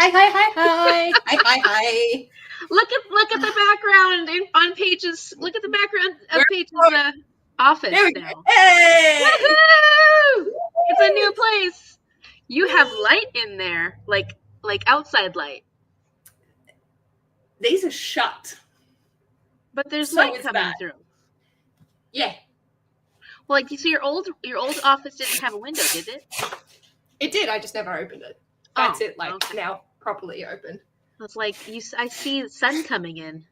Hi. Look at the background on pages. Look at the background of pages office There we now. go. Hey! Woohoo! It's a new place. You have light in there, like outside light. These are shut. But there's So light is coming that. through. Yeah. Well, like you see, your old office didn't have a window, did it? It did. I just never opened it. That's it. Like now, properly open. It's like I see the sun coming in.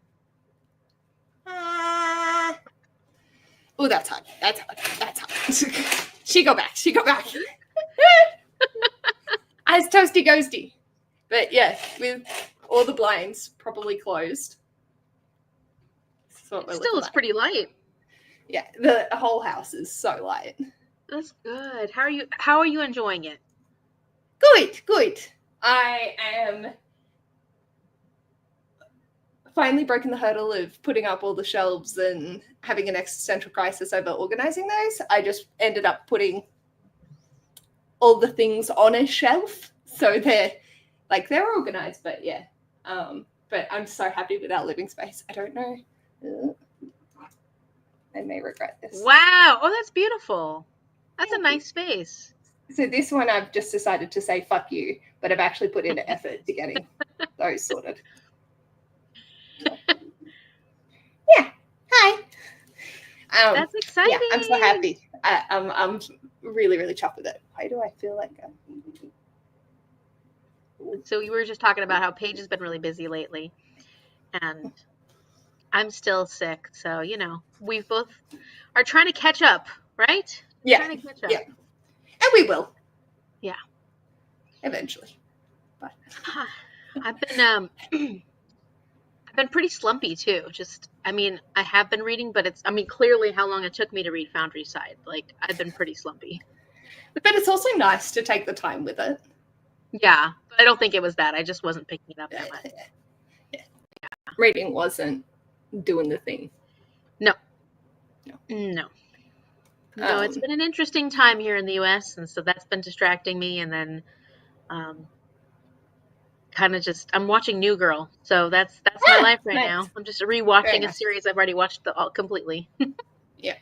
Oh, that's hot. She go back. As toasty ghosty. But yeah, with all the blinds properly closed. It still is pretty light. Yeah, the whole house is so light. That's good. How are you enjoying it? Good. I am finally broken the hurdle of putting up all the shelves and having an existential crisis over organizing those. I just ended up putting all the things on a shelf, so they're organized. But yeah, but I'm so happy with our living space. I don't know. I may regret this. Wow! Oh, that's beautiful. That's a nice space. So this one I've just decided to say fuck you, but I've actually put in effort to getting those sorted. So. Yeah. Hi. That's exciting. Yeah, I'm so happy. I'm really, really chuffed with it. Why do I feel like So we were just talking about how Paige has been really busy lately, and I'm still sick. So, we both are trying to catch up, right? Yeah. Trying to catch up. Yeah. And we will. Yeah. Eventually. But I've been pretty slumpy too. I have been reading, but clearly how long it took me to read Foundryside. Like, I've been pretty slumpy. But it's also nice to take the time with it. Yeah, but I don't think it was that. I just wasn't picking it up that much. Yeah. Reading wasn't doing the thing. No, it's been an interesting time here in the U.S., and so that's been distracting me. And then, I'm watching New Girl, so that's my life right now. I'm just rewatching a series I've already watched completely. Yeah.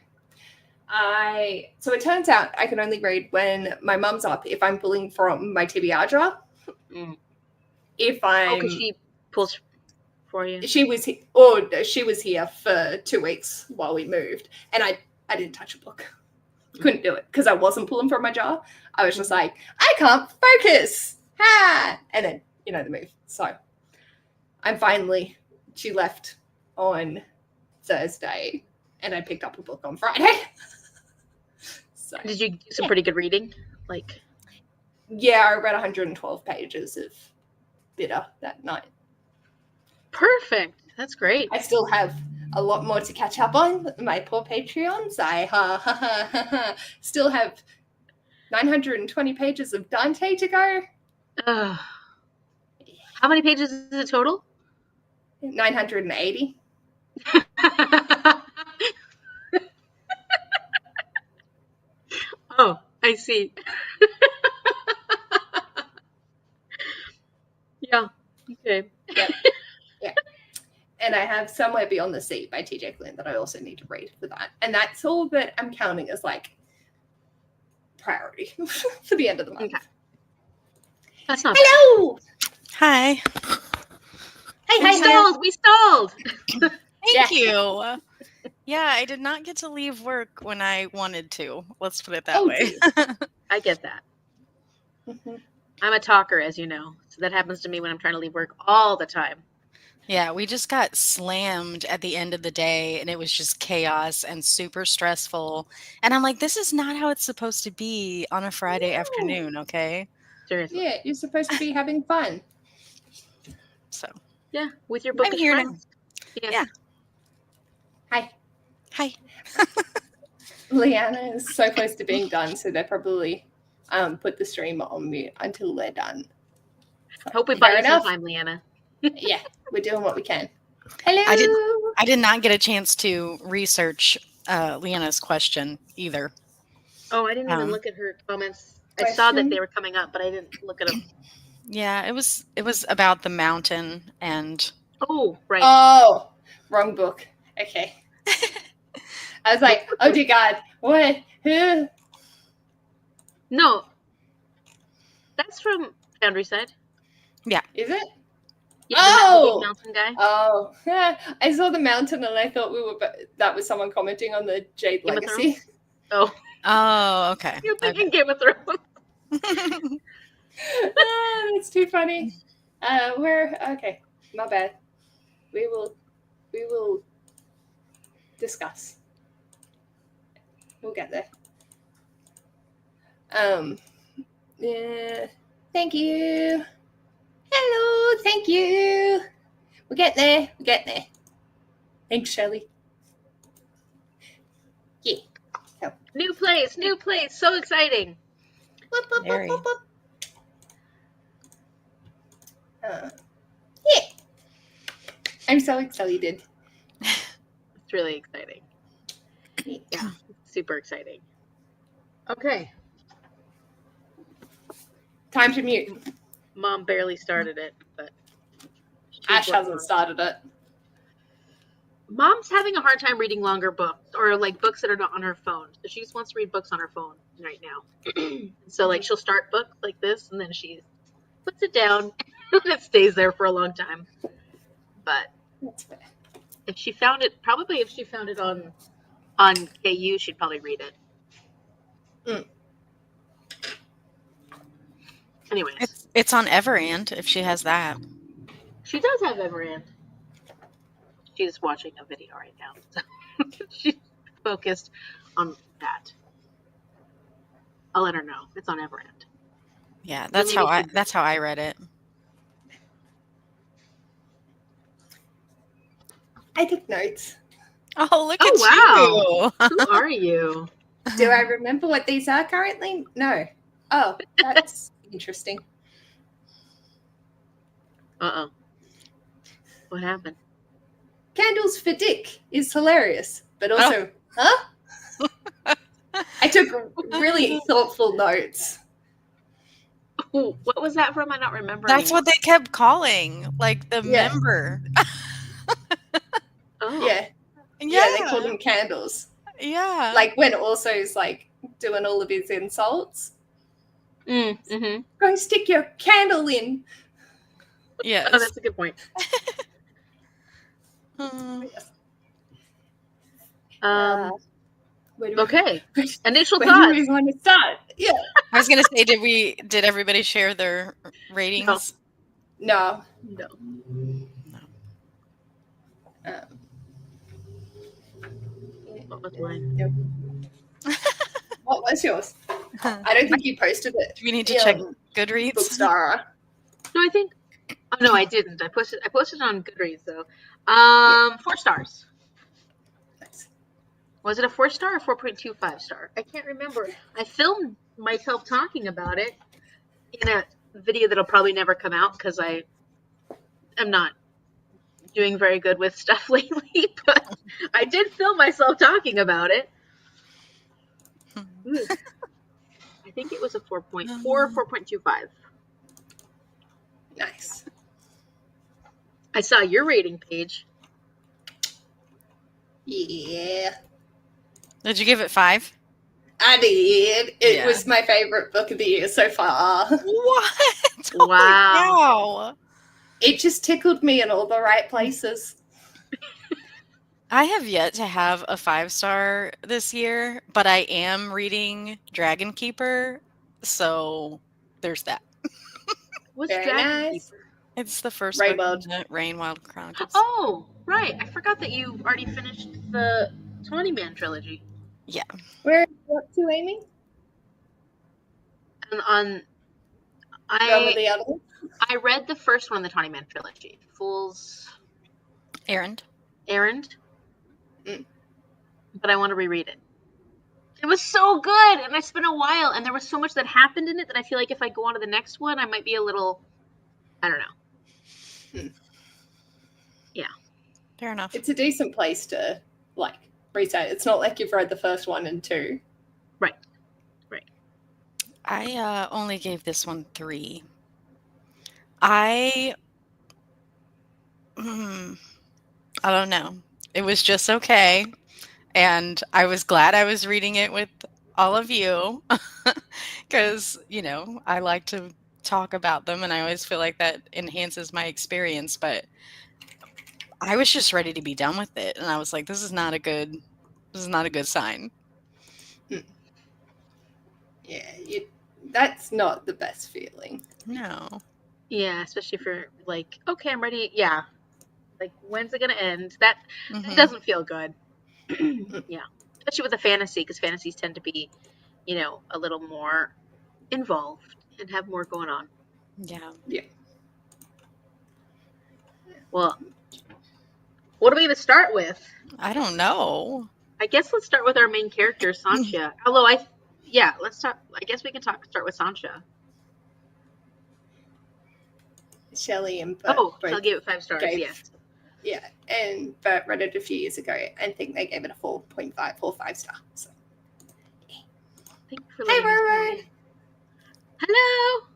So it turns out I can only read when my mum's up if I'm pulling from my TBR drawer. If I'm... because she pulls for you. She was here for 2 weeks while we moved, and I didn't touch a book. Couldn't do it because I wasn't pulling from my jar. I was just like, I can't focus. Ha! And then, the move. So she left on Thursday, and I picked up a book on Friday. So, did you do some pretty good reading? Yeah, I read 112 pages of Bitter that night. Perfect. That's great. I still have a lot more to catch up on. My poor Patreons. I still have 920 pages of Dante to go. How many pages is it total? 980. Oh, I see. Yeah. Okay. Yep. Yeah. And I have Somewhere Beyond the Sea by T.J. Klune that I also need to read for that. And that's all that I'm counting as priority for the end of the month. Okay. That's not Hello. bad. Hi. We stalled. Thank you. Yeah, I did not get to leave work when I wanted to. Let's put it that way. I get that. Mm-hmm. I'm a talker, as you know. So that happens to me when I'm trying to leave work all the time. Yeah, we just got slammed at the end of the day, and it was just chaos and super stressful. And I'm like, this is not how it's supposed to be on a Friday afternoon, okay? Seriously. Yeah, you're supposed to be having fun. So. Yeah, with your bookish friends. Yeah. Hi. Leanna is so close to being done, so they probably put the stream on mute until they're done. I hope we buy you some time, Leanna. Yeah, we're doing what we can. Hello. I did not get a chance to research Leanna's question either. Oh, I didn't even look at her comments. I saw that they were coming up, but I didn't look at them. Yeah, it was about the mountain and Oh, right. Oh, wrong book. Okay. I was like, oh dear God, what? Who? No, that's from Foundryside. Is it? Yeah, the big Oh! mountain guy. Oh, yeah. I saw the mountain and I thought that was someone commenting on the Jade Game of Legacy. Oh, oh, okay. you're thinking Game of Thrones. That's too funny. Okay, my bad. We will discuss. We'll get there. Yeah. Thank you. Hello, thank you. We'll get there. We'll get there. Thanks, Shelley. Yeah. So. New place, so exciting. Whoop, whoop, whoop, Very. whoop, whoop. Yeah. I'm so excited. It's really exciting. Yeah, super exciting. Okay. Time to mute. Mom barely started it, but Ash hasn't started it. Mom's having a hard time reading longer books or like books that are not on her phone. So she just wants to read books on her phone right now. So like she'll start books like this and then she puts it down and it stays there for a long time. But That's fair. if she found it on KU, she'd probably read it. Anyways. It's on Everand if she has that. She does have Everand. She's watching a video right now. So she's focused on that. I'll let her know. It's on Everand. Yeah, that's how I read it. I took notes. Oh, look Oh, at wow. Who are you? Do I remember what these are currently? No. Oh, that's interesting. Uh-oh. What happened? Candles for Dick is hilarious, but also, huh? I took really thoughtful notes. Ooh, what was that from? I don't remember. That's anymore. what they kept calling, like the Yeah. member. Oh. Yeah. Yeah, they called them candles. Yeah. Like when Orso's like doing all of his insults. Mm-hmm. Go stick your candle in. Yes. Oh, that's a good point. Okay. Initial Where do thoughts. we want to start? Yeah. I was gonna say, did everybody share their ratings? No. What was mine? What was yours? I don't think you posted it. Do we need to check Goodreads? BookStara. No, I think. Oh no, I didn't. I posted it on Goodreads though. 4 stars. Nice. Was it a 4-star or 4.25 star? I can't remember. I filmed myself talking about it in a video that'll probably never come out because I am not doing very good with stuff lately. But I did film myself talking about it. I think it was a 4.4, 4.25. Nice. I saw your rating page. Yeah. Did you give it 5? I did. It was my favorite book of the year so far. What? Wow. It just tickled me in all the right places. I have yet to have a 5-star this year, but I am reading Dragon Keeper, so there's that. What's Very Dragon nice. Keeper? It's the first Rain book Wild. in the Rain Wild Chronicles. Oh, right. I forgot that you already finished the Tawny Man trilogy. Yeah. Where are you up to, Amy? And I read the first one, the Tawny Man trilogy, Fool's Errand. But I want to reread it. It was so good, and it's been a while, and there was so much that happened in it that I feel like if I go on to the next one, I might be a little, I don't know. Yeah. Fair enough. It's a decent place to, like, reset. It's not like you've read the first 1 and 2. Right. I only gave this one 3. I mm, I don't know. It was just okay, and I was glad I was reading it with all of you because, I like to talk about them, and I always feel like that enhances my experience, but I was just ready to be done with it, and I was like, this is not a good sign. Yeah, that's not the best feeling. No. Yeah, especially for like, okay, I'm ready. Yeah. Like, when's it gonna end? That Mhm. doesn't feel good. Yeah. Especially with a fantasy, because fantasies tend to be, a little more involved and have more going on. Yeah. Yeah. Well, what are we gonna start with? I don't know. I guess let's start with our main character, Sancha. Although let's talk. I guess we can start with Sancha. Shelley and Bert Oh, both I'll give it 5 stars. gave- Yes. Yeah, and Bert read it a few years ago and think they gave it a 4.5 or 5 star. So. Thank you for Hey, letting us know. Roro! Hello.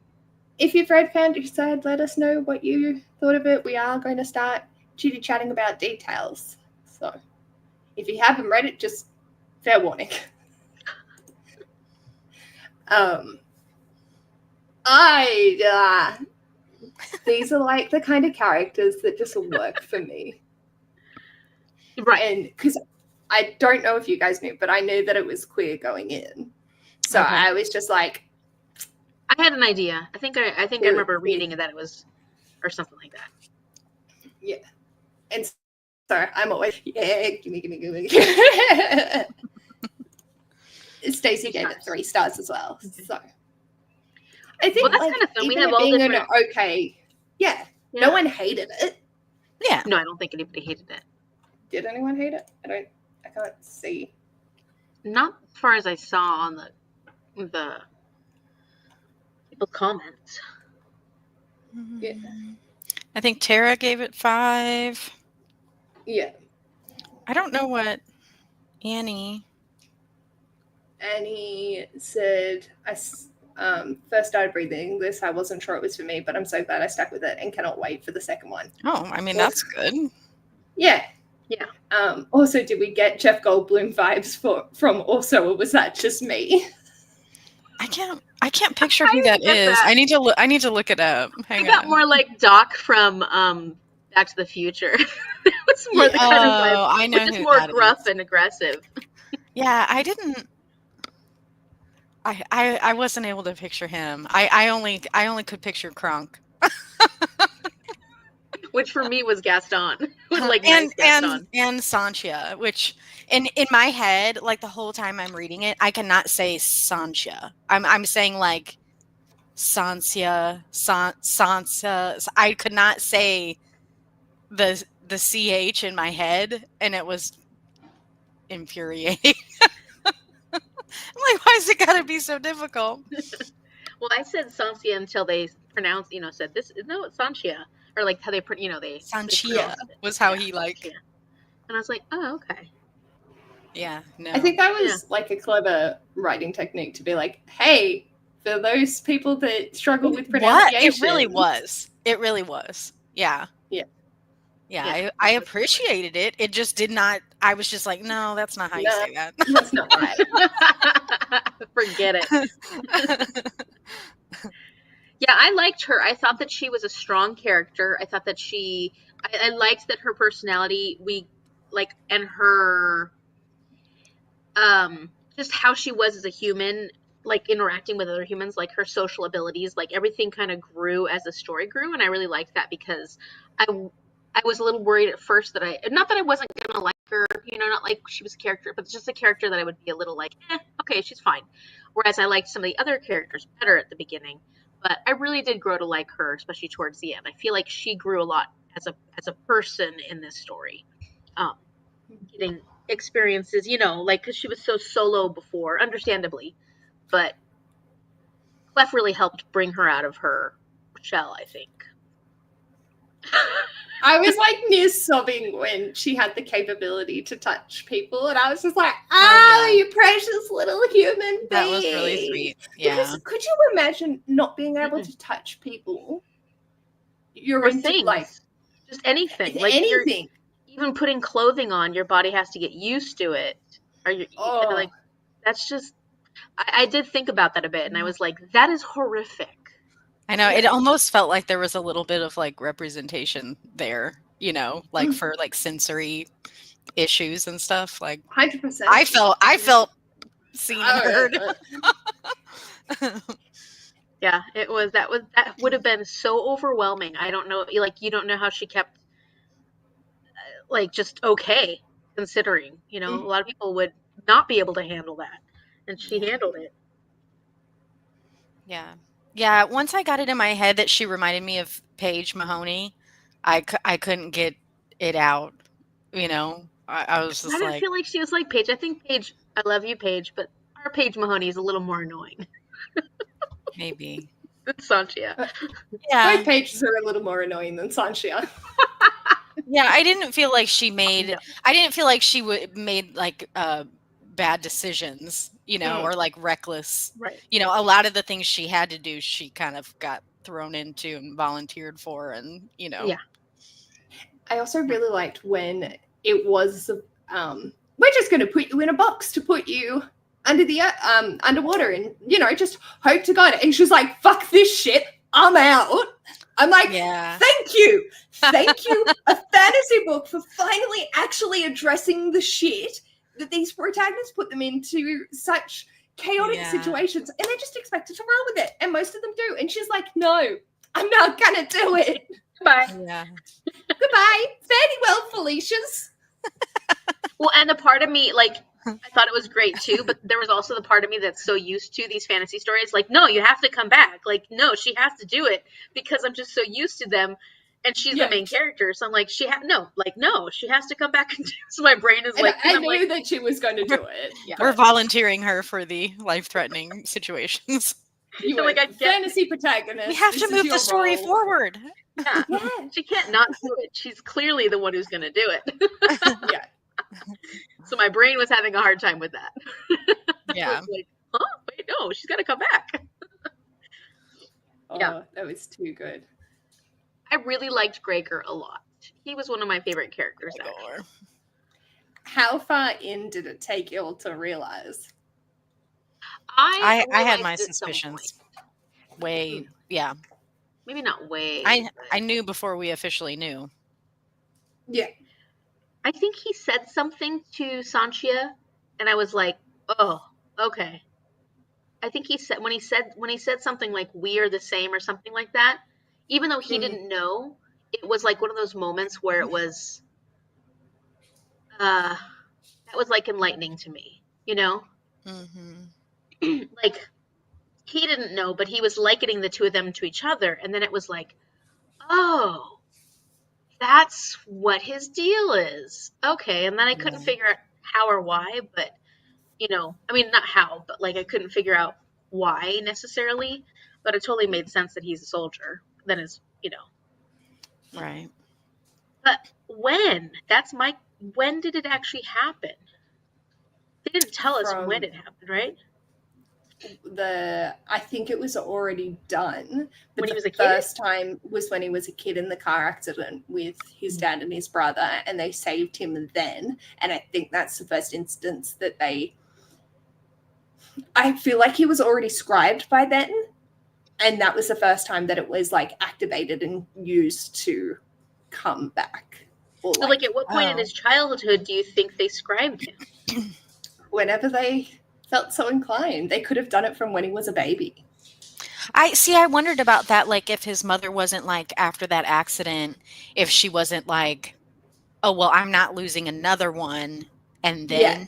If you've read Foundryside, let us know what you thought of it. We are going to start chitty-chatting about details. So, if you haven't read it, just fair warning. These are like the kind of characters that just work for me. Right. And because I don't know if you guys knew, but I knew that it was queer going in. So Okay. I was just like, I had an idea. I think I remember reading that it was, or something like that. Yeah. And so I'm always, gimme. Stacey gave it 3 stars as well. Okay. So I think that's kind of fun. We even have it all being different. Yeah. No one hated it. Yeah. No, I don't think anybody hated it. Did anyone hate it? I can't see. Not as far as I saw on the people comments. Yeah. I think Tara gave it 5. Yeah. I don't know what Annie. Annie said, I first started reading this. I wasn't sure it was for me, but I'm so glad I stuck with it and cannot wait for the second one. Oh, I mean, that's good. Yeah. Yeah. Also, did we get Jeff Goldblum vibes from also, or was that just me? I can't picture who that is. that. I need to look it up. Hang I got on. more like Doc from Back to the Future. It was more the kind of vibe. I know Just who more that gruff is. and aggressive. Yeah, I didn't. I wasn't able to picture him. I only could picture Kronk. Which for me was Gaston. It was like and nice Gaston. and Sancha, which in my head, like the whole time I'm reading it, I cannot say Sancha. I'm saying like Sansia. I could not say the CH in my head, and it was infuriating. I'm like, why is it gotta be so difficult? Well, I said Sansia until they pronounced, said this. No, it's Sanchia, or like how they, they Sanchia was how he like. Sanchia. And I was like, oh, okay. Yeah, no. I think that was like a clever writing technique to be like, hey, for those people that struggle with pronunciation. It really was. It really was. Yeah. Yeah. Yeah, I appreciated it. It just did not. I was just like, no, that's not how you say that. That's not right. Forget it. Yeah, I liked her. I thought that she was a strong character. I thought that I liked that her personality, and her, just how she was as a human, like interacting with other humans, like her social abilities, like everything kind of grew as the story grew. And I really liked that because I was a little worried at first not that I wasn't going to like her, not like she was a character, but it's just a character that I would be a little like, okay, she's fine. Whereas I liked some of the other characters better at the beginning. But I really did grow to like her, especially towards the end. I feel like she grew a lot as a person in this story. Getting experiences, because she was so solo before, understandably. But Clef really helped bring her out of her shell, I think. I was like near sobbing when she had the capability to touch people, and I was just like, you precious little human being. That was really sweet. Yeah. Because could you imagine not being able to touch people? you're or into things. like Just anything. Like anything. even putting clothing on, your body has to get used to it. Or Oh. like, that's just, I did think about that a bit, and I was like, that is horrific. I know, it almost felt like there was a little bit of like representation there, you know, like for like sensory issues and stuff. Like 100%. I felt seen and heard. Yeah, that would have been so overwhelming. I don't know, like, you don't know how she kept like just okay, considering, you know, a lot of people would not be able to handle that, and she handled it. Yeah, once I got it in my head that she reminded me of Paige Mahoney, I couldn't get it out, you know. I was just I didn't like, feel like she was like Paige. I think Paige, I love you, Paige, but our Paige Mahoney is a little more annoying maybe. than Sanchia. Yeah. Both pages are a little more annoying than Sanchia. Yeah, I didn't feel like she made No. I didn't feel like she made like bad decisions, you know, or like reckless. Right. You know, a lot of the things she had to do, she kind of got thrown into and volunteered for, and you know. Yeah. I also really liked when it was we're just going to put you in a box to put you under the underwater, and you know, just hope to God. And she's like, "Fuck this shit, I'm out." I'm like, Yeah. thank you, a fantasy book for finally actually addressing the shit that these protagonists put them into such chaotic situations, and they're just expected to roll with it, and most of them do. And she's like, "No, I'm not gonna do it. Bye." Yeah. Goodbye. Fairly well, Felicia's. Well, and the part of me, like, I thought it was great too, but there was also the part of me that's so used to these fantasy stories, like, no, you have to come back. Like, no, she has to do it, because I'm just so used to them, and she's the main character. So I'm like, no, she has to come back and do. So my brain is like, I knew that she was going to do it. Yeah. We're volunteering her for the life-threatening situations. You So, like, I get fantasy protagonist. We have to move the story forward. Yeah. She can't not do it. She's clearly the one who's going to do it. Yeah. So my brain was having a hard time with that. Yeah. I was like, huh? Wait, no, she's got to come back. Yeah, that was too good. I really liked Gregor a lot. He was one of my favorite characters. Actually. How far in did it take you all to realize? I had my suspicions. Way, yeah. Maybe not way. I knew before we officially knew. Yeah. I think he said something to Sanchia, and I was like, "Oh, okay." I think he said when he said something like "we are the same" or something like that. Even though he didn't know, it was like one of those moments where it was, that was like enlightening to me. You know, like he didn't know, but he was likening the two of them to each other, and then it was like, oh. That's what his deal is. Okay. And then I couldn't figure out how or why, but, you know, I mean, not how, but like I couldn't figure out why necessarily, but it totally made sense that he's a soldier. Then is, you know. Right. But when? When did it actually happen? They didn't tell us when it happened, right? I think it was already done. But When he was a kid? The first time was when he was a kid in the car accident with his dad and his brother, and they saved him then. And I think that's the first instance that I feel like he was already scribed by then. And that was the first time that it was like activated and used to come back. Or So like at what point in his childhood do you think they scribed him? Whenever they felt so inclined. They could have done it from when he was a baby. I wondered about that, like if his mother wasn't like after that accident, if she wasn't like, oh well, I'm not losing another one, and then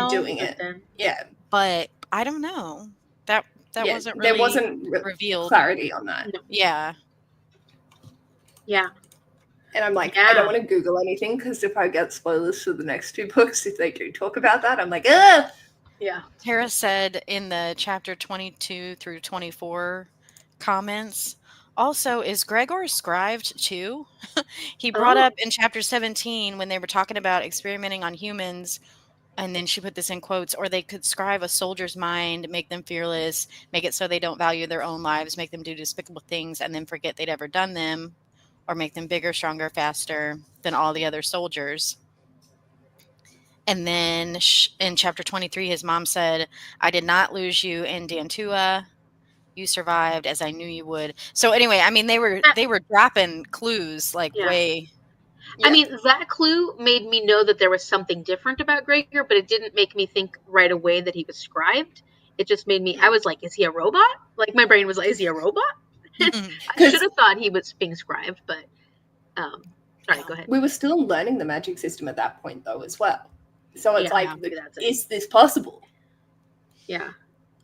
doing it. Yeah. But I don't know. That wasn't really there wasn't revealed clarity on that. No. Yeah. Yeah. And I'm like, I don't want to Google anything because if I get spoilers for the next two books, if they do talk about that, I'm like, ugh. Yeah. Tara said in the chapter 22 through 24 comments, also, is Gregor scribed too? He brought up in chapter 17 when they were talking about experimenting on humans, and then she put this in quotes, or they could scribe a soldier's mind, make them fearless, make it so they don't value their own lives, make them do despicable things, and then forget they'd ever done them. or make them bigger, stronger, faster than all the other soldiers. And then in chapter 23, his mom said, I did not lose you in Dantua. You survived as I knew you would. So anyway, I mean, they were dropping clues like way. I mean, that clue made me know that there was something different about Gregor, but it didn't make me think right away that he was scribed. It just made me, I was like, is he a robot? Like, my brain was like, is he a robot? I should have thought he was being scribed, but sorry, go ahead. We were still learning the magic system at that point, though, as well. So it's like, is this possible? Yeah.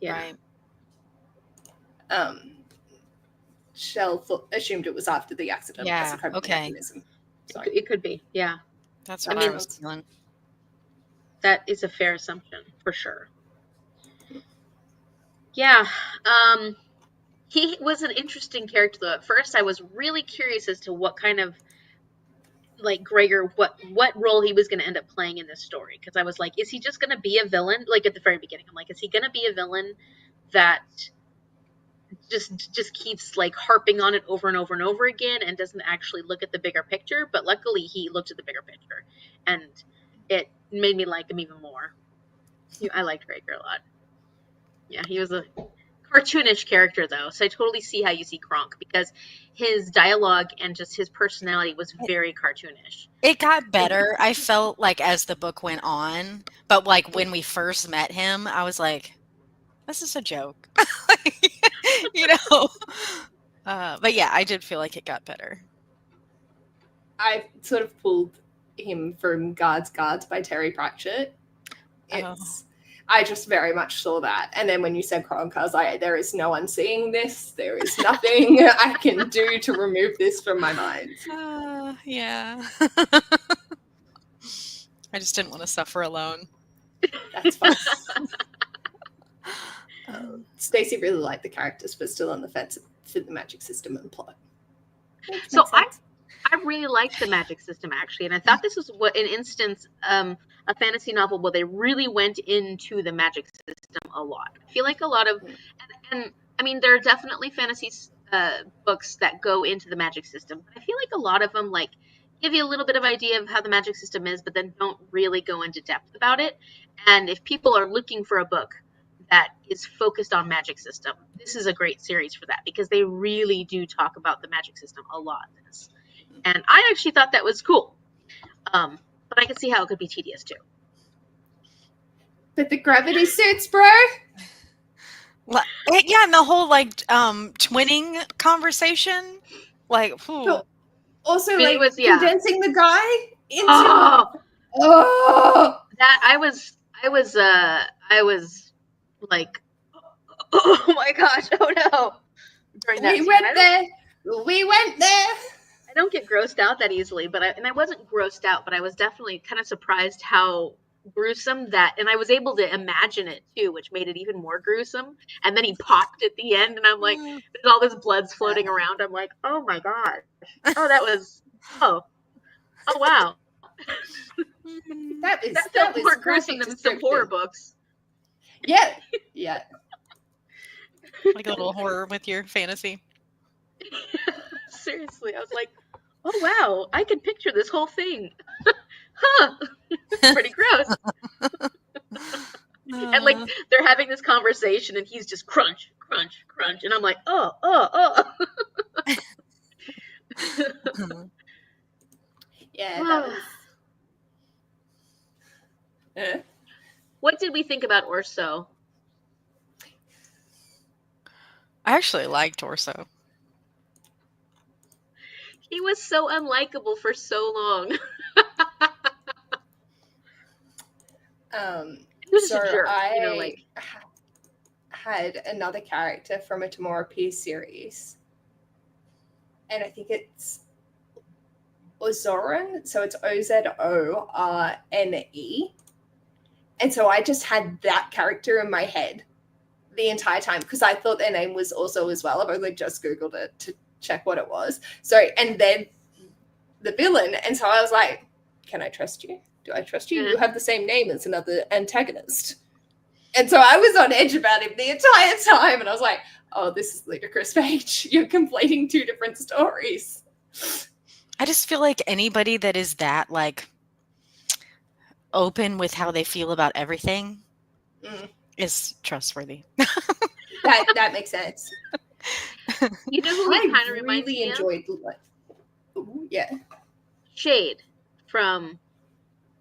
Right. Shell assumed it was after the accident. Yeah, as a coping mechanism. It could be, yeah. That's what I was feeling. That is a fair assumption, for sure. Yeah. He was an interesting character, though. At first, I was really curious as to what kind of, like, Gregor, what role he was going to end up playing in this story. Because I was like, is he just going to be a villain? Like, at the very beginning, I'm like, is he going to be a villain that just keeps, like, harping on it over and over and over again and doesn't actually look at the bigger picture? But luckily, he looked at the bigger picture. And it made me like him even more. I liked Gregor a lot. Yeah, he was a cartoonish character, though, so I totally see how you see Kronk, because his dialogue and just his personality was very cartoonish. It got better, I felt like, as the book went on, but like when we first met him, I was like, this is a joke. You know? But yeah, I did feel like it got better. I sort of pulled him from Guards by Terry Pratchett. I just very much saw that. And then when you said Kronk, I was like, there is no one seeing this. There is nothing I can do to remove this from my mind. Yeah. I just didn't want to suffer alone. That's fine. Stacey really liked the characters, but still on the fence for the magic system and plot. So I really liked the magic system, actually. And I thought this was an instance, a fantasy novel where they really went into the magic system a lot. I feel like a lot of, and I mean, there are definitely fantasy books that go into the magic system, but I feel like a lot of them, like, give you a little bit of idea of how the magic system is, but then don't really go into depth about it. And if people are looking for a book that is focused on magic system, this is a great series for that, because they really do talk about the magic system a lot in this. And I actually thought that was cool. But I could see how it could be tedious too. But the gravity suits, bro. Yeah, and the whole like twinning conversation, like also like condensing the guy into that I was like, oh my gosh, oh no. During that we went there. I don't get grossed out that easily, but I wasn't grossed out, but I was definitely kind of surprised how gruesome that, and I was able to imagine it too, which made it even more gruesome. And then he popped at the end, and I'm like, there's all this blood's floating around. I'm like, oh my god, oh that was, oh wow, that felt more gruesome than some horror books. Yeah. Like a little horror with your fantasy. Seriously, I was like, oh wow, I can picture this whole thing. Huh. Pretty gross. And like they're having this conversation and he's just crunch, crunch, crunch. And I'm like, oh. Yeah, that was... What did we think about Orso? I actually liked Orso. He was so unlikable for so long. I had another character from a Tamora Pierce series, and I think it's Ozoran, so it's Ozorne, and so I just had that character in my head the entire time because I thought their name was also as well. I've only just Googled it to check what it was. So, and then the villain, and so I was like, can I trust you? Do I trust you? You have the same name as another antagonist. And so I was on edge about him the entire time, and I was like, oh, this is ludicrous, Paige. You're conflating two different stories. I just feel like anybody that is that like open with how they feel about everything is trustworthy. That makes sense. You know who he I kind of reminds really me of? enjoyed. Yeah. Shade from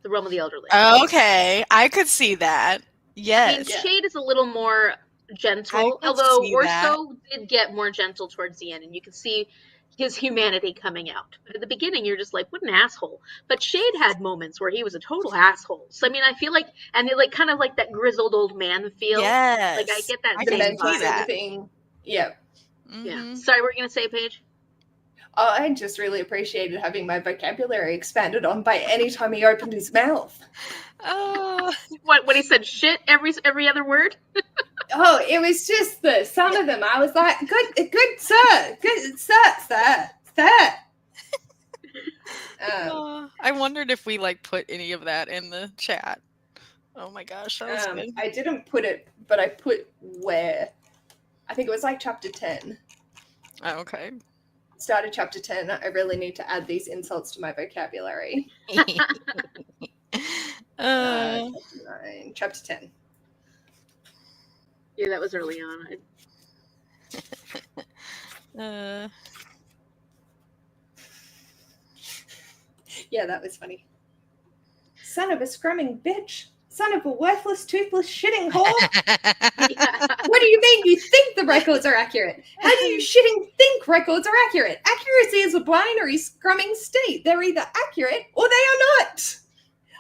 The Realm of the Elderly. Okay, I could see that. I mean, Yes. Yeah. Shade is a little more gentle, I could although see that. Orso did get more gentle towards the end, and you can see his humanity coming out. But at the beginning, you're just like, what an asshole. But Shade had moments where he was a total asshole. So I mean, I feel like, and it like kind of like that grizzled old man feel. Yes. Like I get that I The same can mental see vibe. that. thing. Yeah. Yeah. Mhm. Sorry, what were you gonna say, Paige? Oh, I just really appreciated having my vocabulary expanded on by any time he opened his mouth. Oh. What he said? Shit, every other word. Oh, it was just some of them. I was like, good sir, sir. Oh, I wondered if we like put any of that in the chat. Oh my gosh, that was good. I didn't put it, but I put where. I think it was like chapter 10. Oh, okay. Started chapter 10. I really need to add these insults to my vocabulary. Chapter 9, chapter 10. Yeah, that was early on. Yeah, that was funny. Son of a scrumming bitch. Son of a worthless, toothless shitting whore. Yeah. What do you mean you think the records are accurate? How do you shitting think records are accurate? Accuracy is a binary scrumming state. They're either accurate or they are not.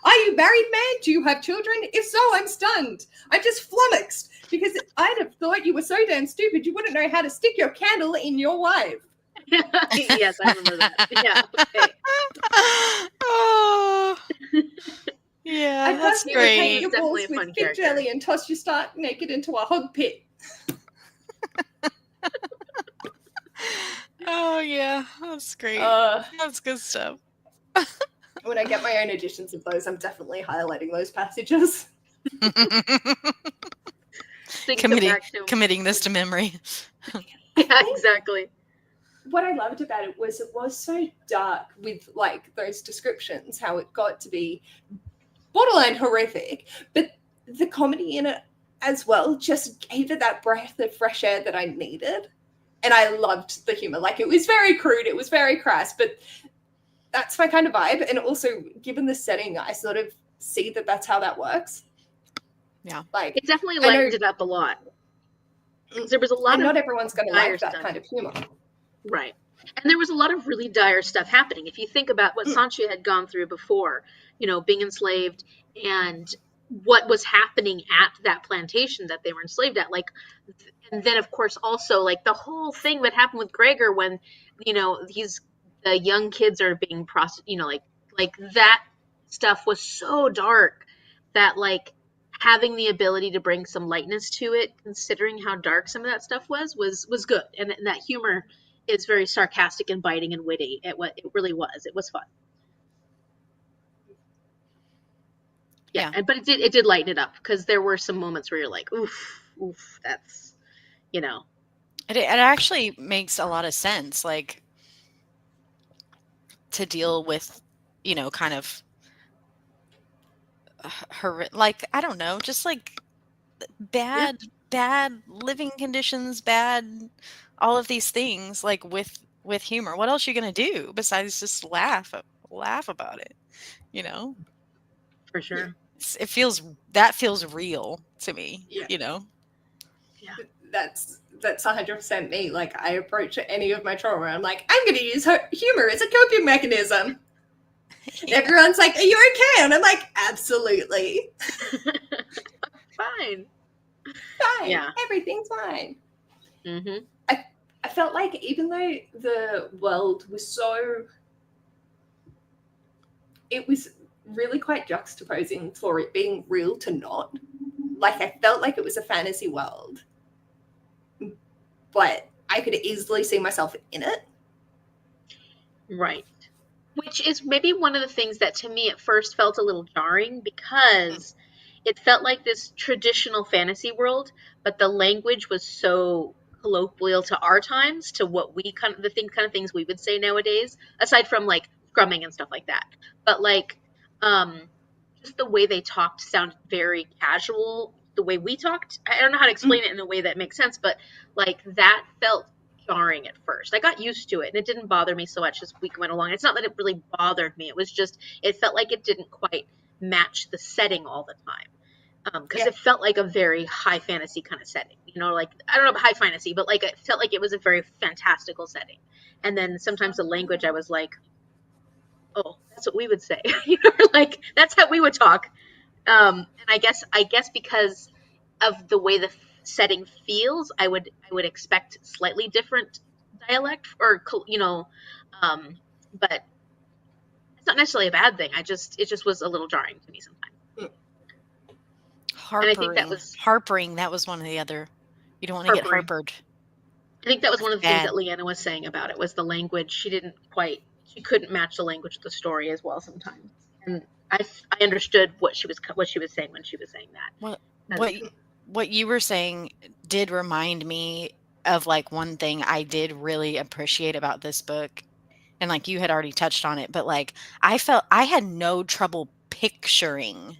Are you married, man? Do you have children? If so, I'm stunned. I'm just flummoxed because I'd have thought you were so damn stupid you wouldn't know how to stick your candle in your wife. Yes, I remember that. Yeah. Okay. Oh. Yeah, I that's thought you would paint great. your Definitely balls a fun with fig character. jelly and toss your stark naked into a hog pit. Oh yeah, that's great. Uh, That's good stuff. when I get my own editions of those, I'm definitely highlighting those passages. Think them back to- Committing this to memory. Yeah, exactly. What I loved about it was so dark with like those descriptions, how it got to be borderline horrific, but the comedy in it as well just gave it that breath of fresh air that I needed. And I loved the humor. Like, it was very crude, it was very crass, but that's my kind of vibe. And also, given the setting, I sort of see that that's how that works. Yeah. Like, It definitely lightened it up a lot. There was a lot and of not everyone's going to dire like that stuff. kind of humor. Right. And there was a lot of really dire stuff happening. If you think about what Sancho had gone through before, you know, being enslaved and what was happening at that plantation that they were enslaved at, like, and then of course also like the whole thing that happened with Gregor when, you know, the young kids are being you know, like that stuff was so dark that like having the ability to bring some lightness to it, considering how dark some of that stuff was good. And that humor is very sarcastic and biting and witty. It really was. It was fun. Yeah. But it did lighten it up because there were some moments where you're like, oof, that's, you know. It actually makes a lot of sense, like, to deal with, you know, kind of like, I don't know, just like bad living conditions, bad all of these things, like with humor. What else are you gonna do besides just laugh about it, you know? For sure. Yeah. That feels real to me. Yeah. You know? Yeah. That's 100% me. Like, I approach any of my trauma, I'm like, I'm going to use humor as a coping mechanism. Yeah. Everyone's like, are you okay? And I'm like, absolutely. Fine. Yeah. Everything's fine. Mm-hmm. I felt like even though the world was it was really quite juxtaposing for it being real to not. Like, I felt like it was a fantasy world, but I could easily see myself in it. Right. Which is maybe one of the things that to me at first felt a little jarring because it felt like this traditional fantasy world, but the language was so colloquial to our times, to what we kind of things we would say nowadays, aside from like scrumming and stuff like that. But like, just the way they talked sounded very casual. The way we talked, I don't know how to explain it in a way that makes sense, but like that felt jarring at first. I got used to it and it didn't bother me so much as we went along. It's not that it really bothered me. It was just, it felt like it didn't quite match the setting all the time. Because it felt like a very high fantasy kind of setting, you know, like, I don't know about high fantasy, but like it felt like it was a very fantastical setting. And then sometimes the language, I was like, oh, that's what we would say, you know, like that's how we would talk. And I guess because of the way the setting feels, I would expect slightly different dialect, or you know, but it's not necessarily a bad thing. It just was a little jarring to me sometimes. Harpering. And I think that was harpering. That was one of the other. You don't want to get harpered. I think that was one of the things that Leanna was saying about it, was the language. She couldn't match the language of the story as well sometimes. And I understood what she was saying when she was saying that. What you were saying did remind me of like one thing I did really appreciate about this book. And like you had already touched on it, but like I felt I had no trouble picturing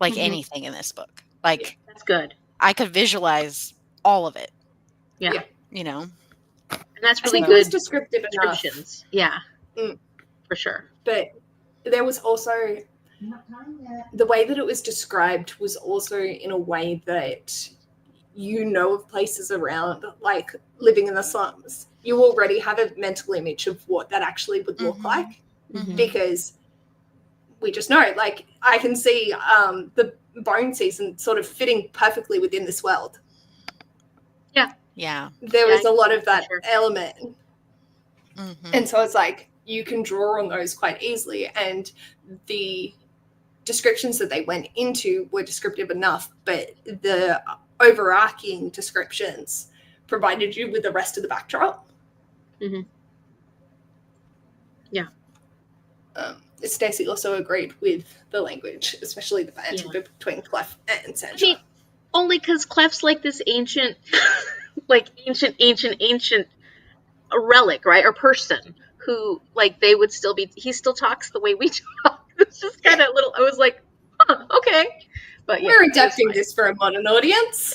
like anything in this book. Like, that's good. I could visualize all of it. Yeah. You know? And that's really good. It was descriptive enough. Yeah. For sure. But there was also, the way that it was described was also in a way that you know of places around, like living in the slums. You already have a mental image of what that actually would look like, because we just know, like, I can see the bone season sort of fitting perfectly within this world. Yeah. There was a lot of that element. And so it's like, you can draw on those quite easily. And the descriptions that they went into were descriptive enough, but the overarching descriptions provided you with the rest of the backdrop. Yeah. Stacey also agreed with the language, especially the banter between Clef and Sandra. I mean, only because Clef's like this ancient, ancient relic, right? Or person who, like, they would still be, he still talks the way we talk. It's just kind of little, I was like, huh, okay. But we're adapting this for a modern audience.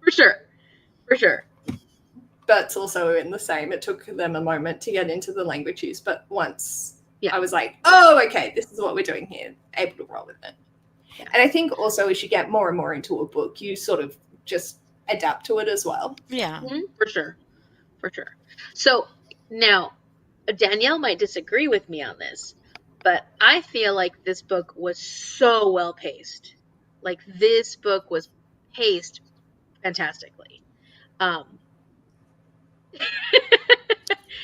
For sure. But it's also in the same, it took them a moment to get into the language use, but once I was like, oh, okay, this is what we're doing here, able to roll with it. Yeah. And I think also as you get more and more into a book, you sort of just adapt to it as well. Yeah. For sure. So now, Danielle might disagree with me on this, but I feel like this book was so well paced. Like, this book was paced fantastically.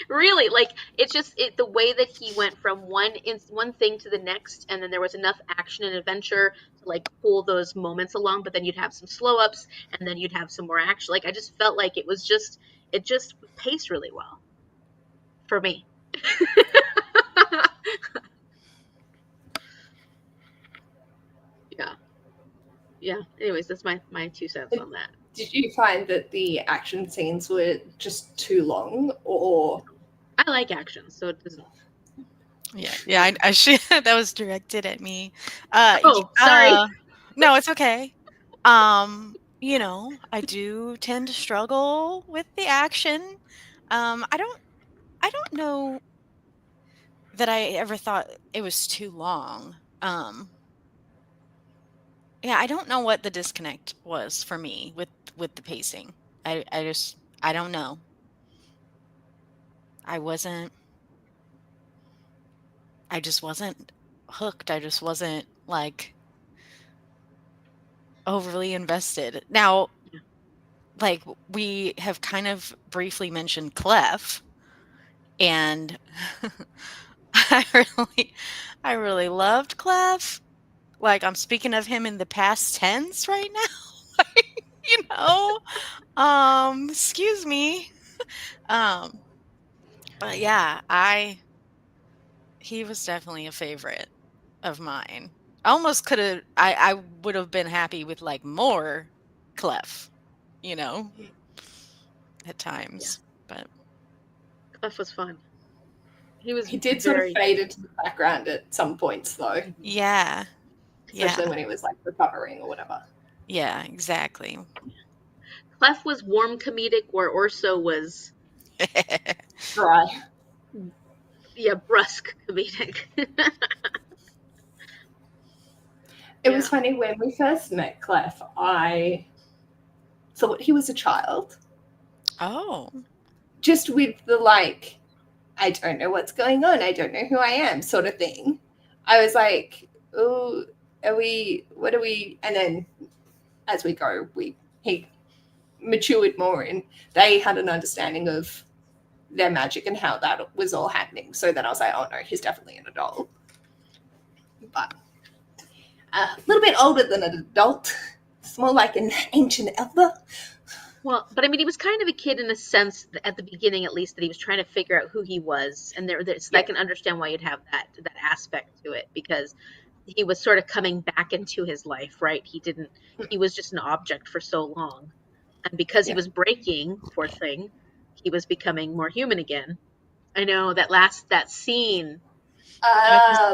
Really, like, it's just the way that he went from one thing to the next, and then there was enough action and adventure to like pull those moments along, but then you'd have some slow ups and then you'd have some more action. Like, I just felt like it just paced really well for me. Yeah. Anyways, that's my 2 cents on that. Did you find that the action scenes were just too long, or? I like action, so it doesn't. Yeah. I should. That was directed at me. Sorry. No, it's okay. You know, I do tend to struggle with the action. I don't know that I ever thought it was too long. Yeah, I don't know what the disconnect was for me with the pacing. I don't know. I just wasn't hooked. I just wasn't like overly invested. Now, like, we have kind of briefly mentioned Clef, and I really loved Clef. Like, I'm speaking of him in the past tense right now. You know, excuse me. But yeah, he was definitely a favorite of mine. I almost I would have been happy with like more Clef. at times. But Clef was fun. He did sort of fade into the background at some points, though. Yeah. Especially when he was, like, recovering or whatever. Yeah, exactly. Clef was warm comedic, where Orso was Dry. brusque comedic. It was funny, when we first met Clef, I thought he was a child. Oh. Just with the, like, I don't know what's going on, I don't know who I am sort of thing. I was like, oh, what are we? And then as we go, he matured more, and they had an understanding of their magic and how that was all happening. So then I was like, oh no, he's definitely an adult. But a little bit older than an adult. It's more like an ancient elder. Well, but I mean, he was kind of a kid in a sense, at the beginning at least, that he was trying to figure out who he was. And I can understand why you'd have that aspect to it, because he was sort of coming back into his life, right? He was just an object for so long. And because he was breaking, poor thing, he was becoming more human again. I know that scene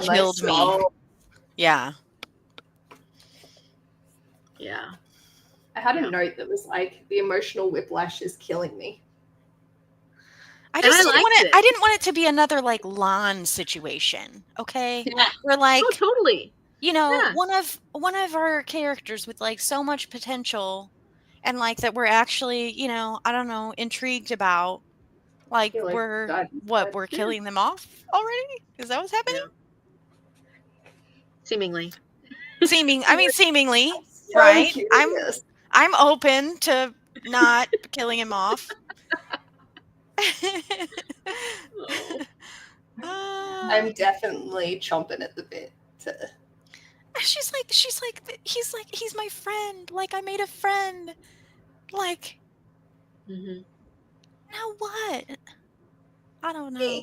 killed me. Yeah. Yeah. I had a note that was like, the emotional whiplash is killing me. I didn't want it to be another like Lon situation. Okay. Yeah. We're like, oh, totally. One of our characters with like so much potential, and like that we're actually, I don't know, intrigued about. Like we're killing them off already? Is that what's happening? Yeah. Seemingly. Seemingly, so right? Curious. I'm open to not killing him off. I'm definitely chomping at the bit to. She's like, he's my friend. Like, I made a friend. Like, now what? I don't know.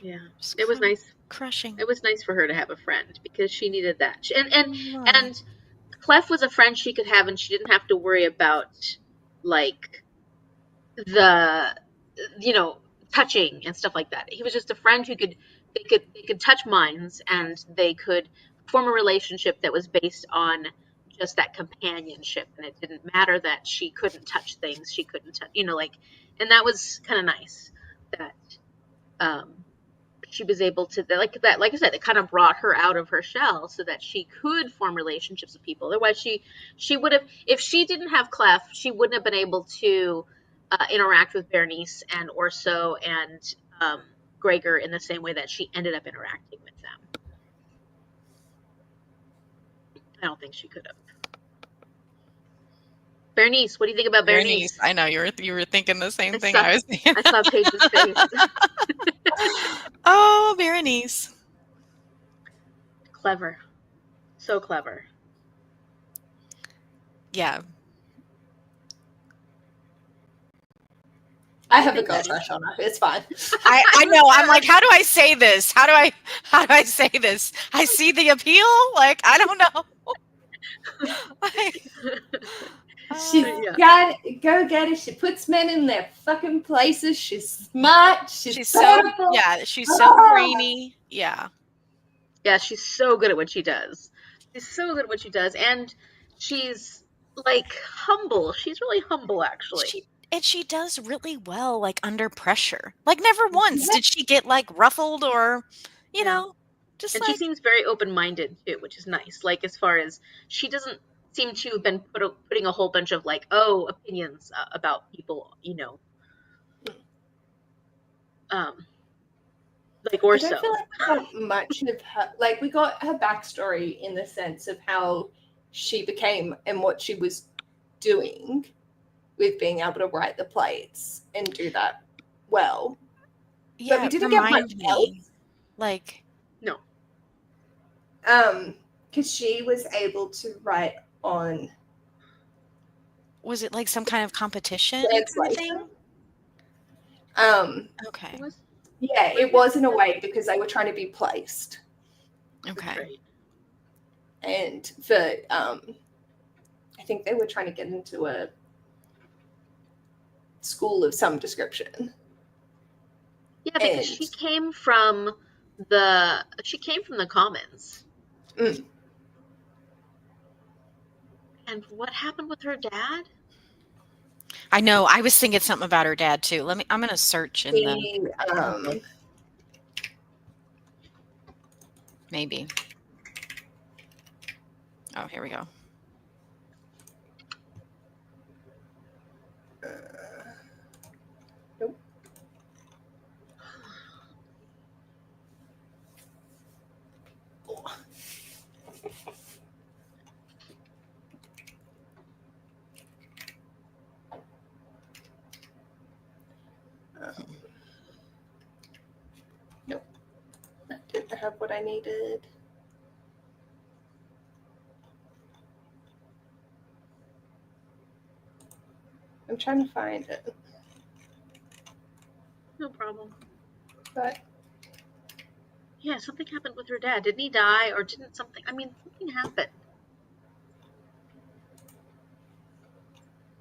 Yeah, it was nice. Crushing. It was nice for her to have a friend, because she needed that. And Clef was a friend she could have, and she didn't have to worry about like the touching and stuff like that. He was just a friend who could touch minds, and they could form a relationship that was based on just that companionship, and it didn't matter that she couldn't touch things, she couldn't touch, and that was kind of nice that she was able to, like I said, it kind of brought her out of her shell so that she could form relationships with people. Otherwise she would have, if she didn't have Clef, she wouldn't have been able to interact with Bernice and Orso and Gregor in the same way that she ended up interacting with them. I don't think she could have. Bernice, what do you think about Bernice? I know you were thinking the same thing I was thinking. I saw Paige's face. Oh, Berenice. Clever. So clever. Yeah. I have a girl crush on her. It's fine. I know. I'm like, how do I say this? How do I say this? I see the appeal. Like, I don't know. She's got go get it. She puts men in their fucking places. She's smart. She's powerful. She's so brainy. Yeah. Yeah, she's so good at what she does. She's so good at what she does, and she's like humble. She's really humble, actually. She does really well, like under pressure. Like never once did she get like ruffled or, you know, just. And she seems very open-minded too, which is nice. Like as far as she doesn't seem to have been putting a whole bunch of like opinions about people, like Orso. I don't feel like we got much of her. Like we got her backstory in the sense of how she became and what she was doing with being able to write the plays and do that well. Yeah, but we didn't get much else. Like no. Because she was able to write on. Was it like some kind of competition thing? Okay. Yeah, it was in a way because they were trying to be placed. Okay. And for I think they were trying to get into a school of some description. Yeah, because And- she came from the commons. Mm. And what happened with her dad? I know. I was thinking something about her dad too. I'm going to search in the maybe. Oh, here we go. Nope. Nope. I didn't have what I needed. I'm trying to find it, No problem. but Yeah, something happened with her dad. Didn't he die, or didn't something? I mean, something happened.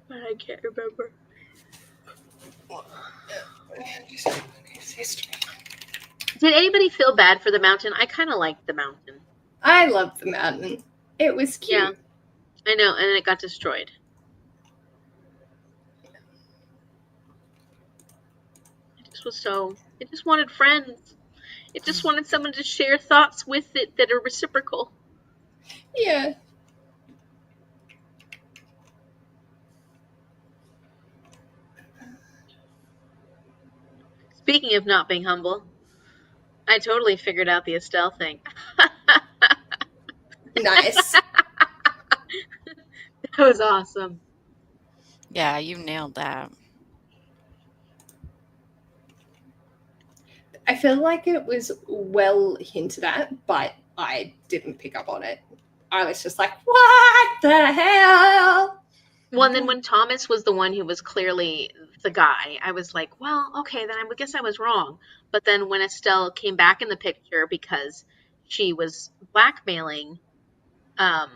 But I can't remember. Did anybody feel bad for the mountain? I kind of liked the mountain. I love the mountain. It was cute. Yeah, I know, and it got destroyed. It just wanted friends. It just wanted someone to share thoughts with it that are reciprocal. Yeah. Speaking of not being humble, I totally figured out the Estelle thing. Nice. That was awesome. Yeah, you nailed that. I feel like it was well hinted at, but I didn't pick up on it. I was just like, what the hell? Well, and then when Thomas was the one who was clearly the guy, I was like, well, okay, then I would guess I was wrong. But then when Estelle came back in the picture because she was blackmailing, I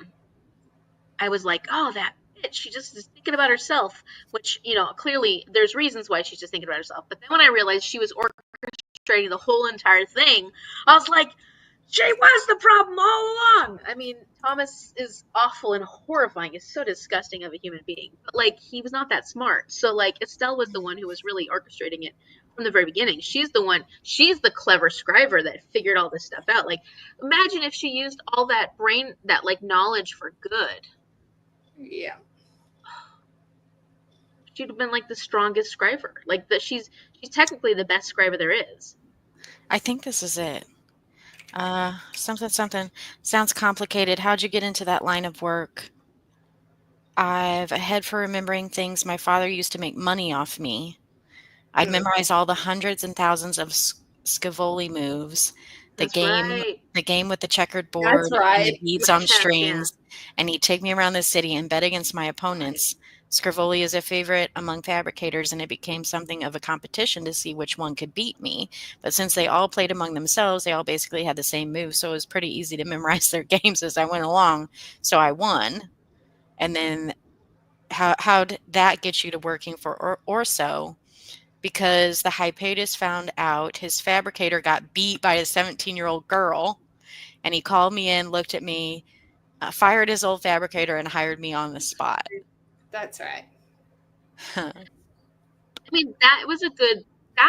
was like, oh, that bitch, she just is thinking about herself, which, clearly there's reasons why she's just thinking about herself. But then when I realized she was orchestrating the whole entire thing, I was like, she was the problem all along. I mean, Thomas is awful and horrifying. He's so disgusting of a human being. But, he was not that smart. So, Estelle was the one who was really orchestrating it from the very beginning. She's the clever scriber that figured all this stuff out. Imagine if she used all that knowledge for good. Yeah. She'd have been, the strongest scriber. She's technically the best scriber there is. I think this is it. Something sounds complicated. How'd you get into that line of work? I've a head for remembering things. My father used to make money off me. I'd memorize all the hundreds and thousands of Scavoli moves. The game with the checkered board, That's right. and the beads With on chess, strings, and he'd take me around the city and bet against my opponents. Scrivoli is a favorite among fabricators, and it became something of a competition to see which one could beat me. But since they all played among themselves, they all basically had the same moves, so it was pretty easy to memorize their games as I went along. So I won. And then how'd that get you to working for Orso? Because the Hypatus found out his fabricator got beat by a 17-year-old girl, and he called me in, looked at me, fired his old fabricator, and hired me on the spot. That's right. I mean, that was kind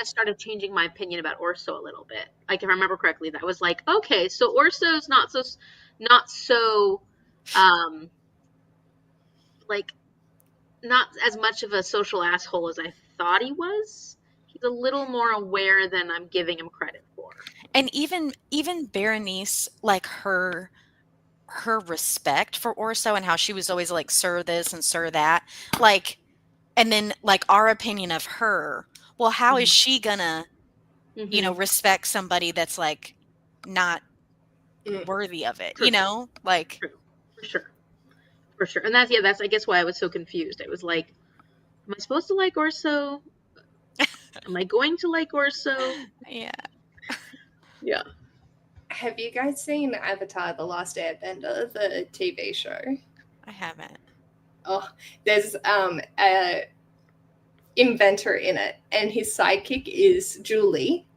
of started changing my opinion about Orso a little bit. If I remember correctly, that was okay, so Orso's not so not as much of a social asshole as I thought he was. He's a little more aware than I'm giving him credit for. And even Berenice, her respect for Orso and how she was always sir this and sir that, and then our opinion of her. Well, how is she gonna, respect somebody that's not worthy of it? True. True. For sure. And that's I guess why I was so confused. It was am I supposed to like Orso? Am I going to like Orso? Yeah. Yeah. Have you guys seen Avatar: The Last Airbender, the TV show? I haven't. Oh, there's a inventor in it, and his sidekick is Julie.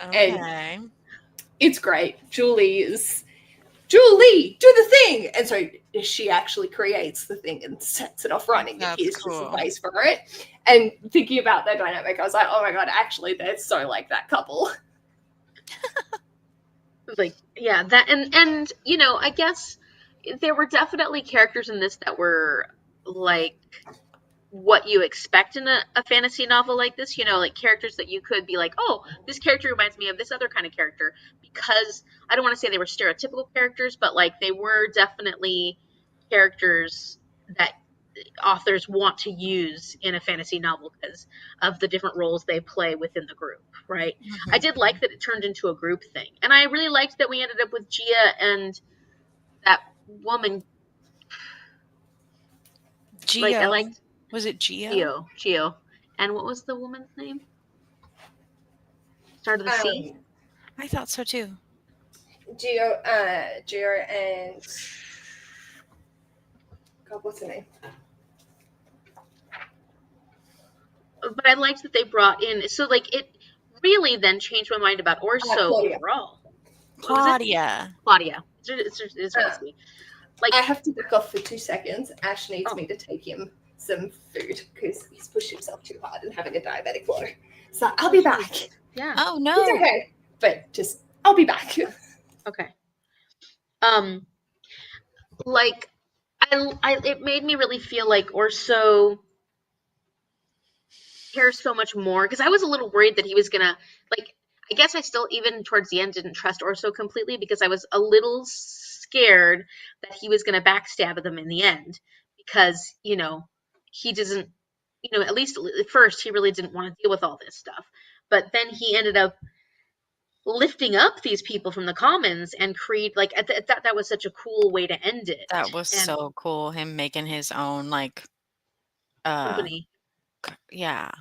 Okay. It's great. Julie, do the thing! And so she actually creates the thing and sets it off running. That's and here's cool. just the place for it. And thinking about that dynamic, I was like, oh my god, actually, they're so like that couple. Like, yeah, that and you know, I guess there were definitely characters in this that were like what you expect in a fantasy novel like this, you know, like characters that you could be like, oh, this character reminds me of this other kind of character, because I don't want to say they were stereotypical characters, but like they were definitely characters that authors want to use in a fantasy novel because of the different roles they play within the group, right? I did like that it turned into a group thing, and I really liked that we ended up with Gia and that woman. Geo. Like, I liked Was it Geo? Geo. And what was the woman's name? Start of the C? I thought so too. Geo and God, what's her name? But I liked that they brought in, so like it really then changed my mind about Orso Claudia. overall. Claudia. Claudia. It's basically. Like, I have to duck off for 2 seconds. Ash needs me to take him some food because he's pushed himself too hard and having a diabetic flow. So I'll be back. Yeah. Oh no. It's okay. But just I'll be back. Okay. Like I it made me really feel like Orso cares so much more, because I was a little worried that he was gonna, like, I guess I still, even towards the end, didn't trust Orso completely, because I was a little scared that he was gonna backstab them in the end, because, you know, he doesn't, you know, at least at first he really didn't want to deal with all this stuff, but then he ended up lifting up these people from the commons and create, like, I thought that was such a cool way to end it. That was so cool, him making his own, like, company. Yeah.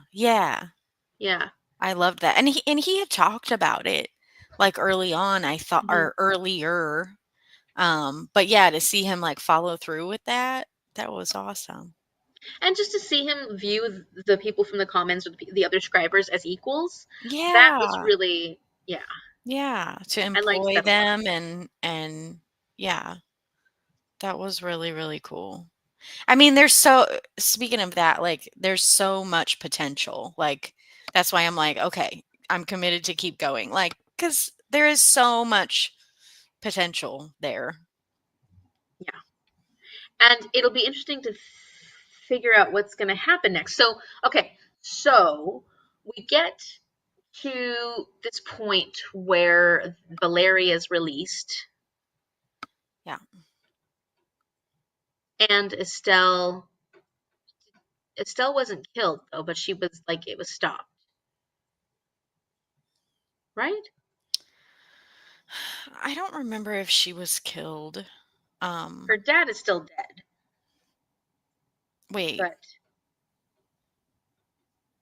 I loved that. And he had talked about it, like, early on, I thought, or earlier. But yeah, to see him like follow through with that was awesome. And just to see him view the people from the commons or the other scribers as equals, Yeah. that was really, Yeah, to I liked employ that a lot. them and yeah. That was really, really cool. I mean, speaking of that, like, there's so much potential. Like, that's why I'm like, okay, I'm committed to keep going. Like, because there is so much potential there. Yeah. And it'll be interesting to figure out what's going to happen next. So, okay, so we get to this point where Valeria is released. Yeah. And Estelle wasn't killed, though, but she was, like, it was stopped. Right? I don't remember if she was killed. Her dad is still dead. Wait. But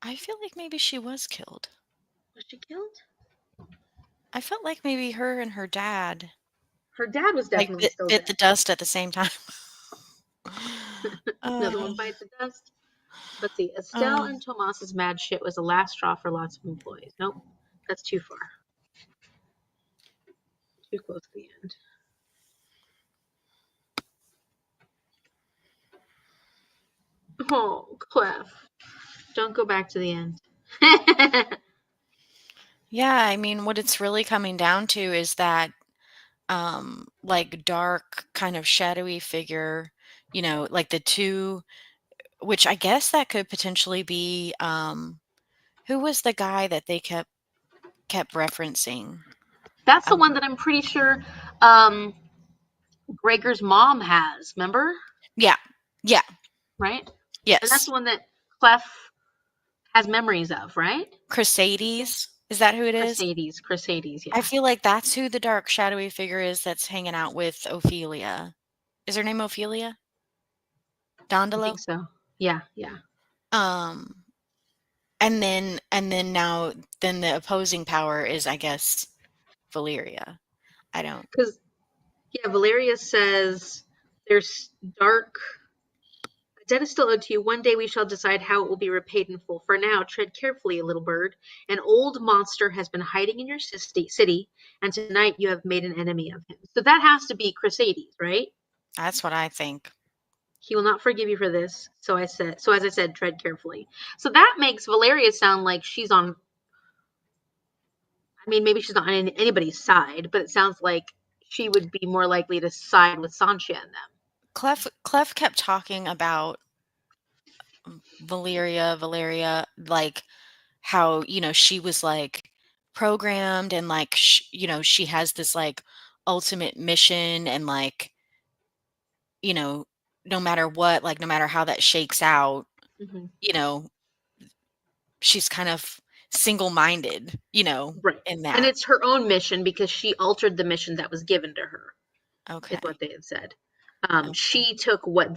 I feel like maybe she was killed. was she killed? I felt like maybe her and her dad. Her dad was definitely like, still bit dead. the dust at the same time. Another one bites the dust. Let's see. Estelle and Tomas's mad shit was the last straw for lots of employees. Nope. That's too far. Too close to the end. Oh, Clef. Don't go back to the end. Yeah, I mean, what it's really coming down to is that, like, dark, kind of shadowy figure, you know, like the two, which I guess that could potentially be, who was the guy that they kept referencing? That's the one that I'm pretty sure Gregor's mom has, remember? Yeah. Right? Yes. And that's the one that Clef has memories of, right? Crusaders. Is that who it is? Crusaders, yeah. I feel like that's who the dark, shadowy figure is that's hanging out with Ophelia. Is her name Ophelia? Dondolo? I think so. Yeah. And then the opposing power is, I guess, Valeria. I don't. Because, yeah, Valeria says there's dark debt is still owed to you. One day we shall decide how it will be repaid in full. For now, tread carefully, little bird. An old monster has been hiding in your city, and tonight you have made an enemy of him. So that has to be Crusaders, right? That's what I think. He will not forgive you for this. So as I said, tread carefully. So that makes Valeria sound like she's on, I mean, maybe she's not on anybody's side, but it sounds like she would be more likely to side with Sancha and them. Clef kept talking about Valeria, like how, she was like programmed and like, she has this like ultimate mission and like, no matter what, like no matter how that shakes out, Mm-hmm. She's kind of single-minded, Right. in And that. it's her own mission because she altered the mission that was given to her, Okay. is what they had said. Okay. She took what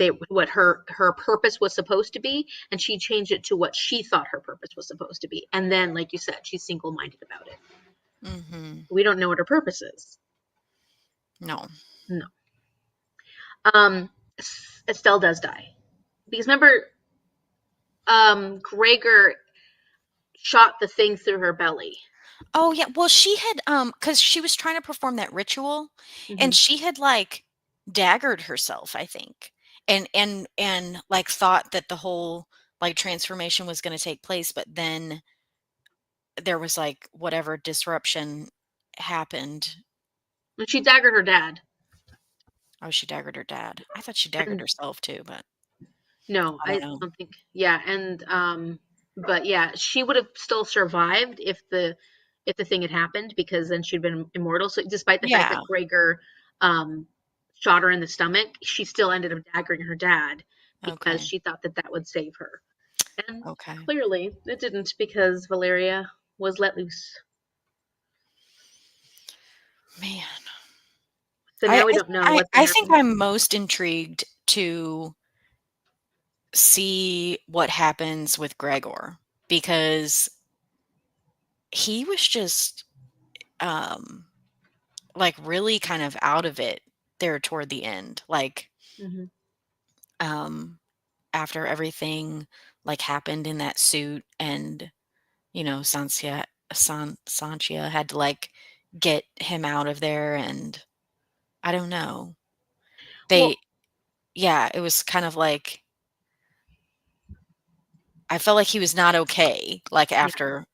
her purpose was supposed to be, and she changed it to what she thought her purpose was supposed to be. And then, like you said, she's single-minded about it. Mm-hmm. We don't know what her purpose is. No. Estelle does die. Because remember, Gregor shot the thing through her belly. Oh, yeah. Well, she had, because she was trying to perform that ritual, and she had like daggered herself, I think, and like thought that the whole like transformation was going to take place, but then there was like whatever disruption happened. And she daggered her dad. Oh, she daggered her dad. I thought she daggered herself too, but No, I I don't know. don't think. Yeah, and but yeah, she would have still survived if the thing had happened, because then she'd been immortal. So despite the fact Yeah. that Gregor shot her in the stomach, she still ended up daggering her dad because Okay. she thought that would save her. And Okay. clearly it didn't, because Valeria was let loose. Man. So now we don't know what's I going to think happen. I'm most intrigued to see what happens with Gregor, because he was just like really kind of out of it there toward the end. Like after everything like happened in that suit, and Sanchia had to like get him out of there, and I don't know. It was kind of like I felt like he was not okay, like, after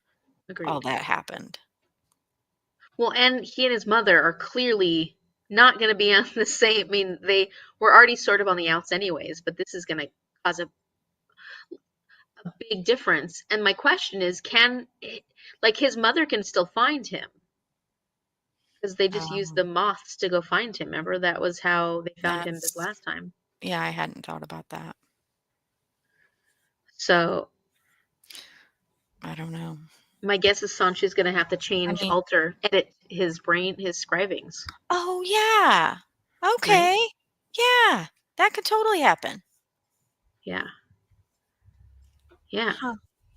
Agreed. all that happened. Well, and he and his mother are clearly not going to be on the same. I mean, they were already sort of on the outs anyways, but this is going to cause a big difference. And my question is, like, his mother can still find him, because they just used the moths to go find him. Remember, that was how they found him this last time. Yeah, I hadn't thought about that. So I don't know. my guess is Sancho's going to have to edit his scrivings. Oh, yeah. Okay. Right? Yeah, that could totally happen. Yeah. Yeah. Huh.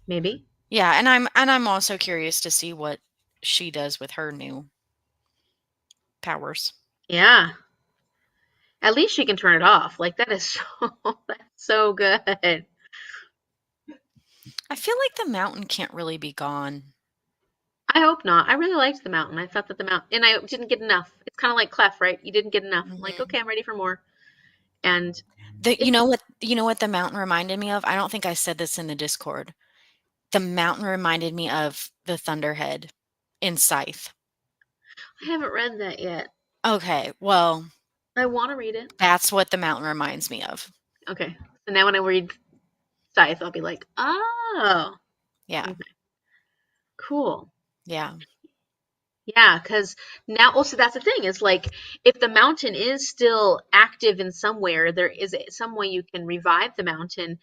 Maybe. Yeah, and I'm also curious to see what she does with her new powers. Yeah. At least she can turn it off. Like, that's so good. I feel like the mountain can't really be gone. I hope not. I really liked the mountain. I thought that the mountain, and I didn't get enough. It's kind of like Clef, right? You didn't get enough. I'm like, okay, I'm ready for more. And you know what the mountain reminded me of? I don't think I said this in the Discord. The mountain reminded me of the Thunderhead in Scythe. I haven't read that yet. Okay, well, I want to read it. That's what the mountain reminds me of. Okay. So now when I read Scythe, I'll be like, oh. Yeah. Okay. Cool. Yeah. Yeah, because now also that's the thing, is like, if the mountain is still active in somewhere, there is some way you can revive the mountain.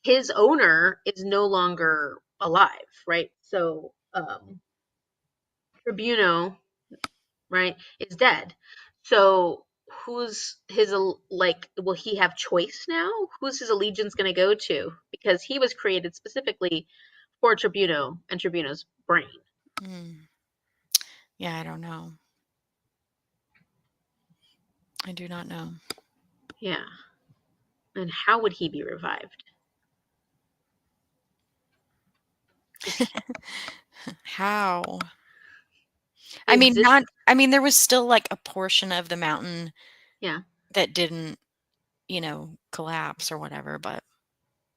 His owner is no longer alive, right? So Tribuno, right, is dead. So who's his, like, will he have choice now? Who's his allegiance going to go to? Because he was created specifically for Tribuno and Tribuno's brain. Yeah, I don't know. I do not know. Yeah. And how would he be revived? How? I mean, Exist. there was still like a portion of the mountain Yeah. that didn't, collapse or whatever, but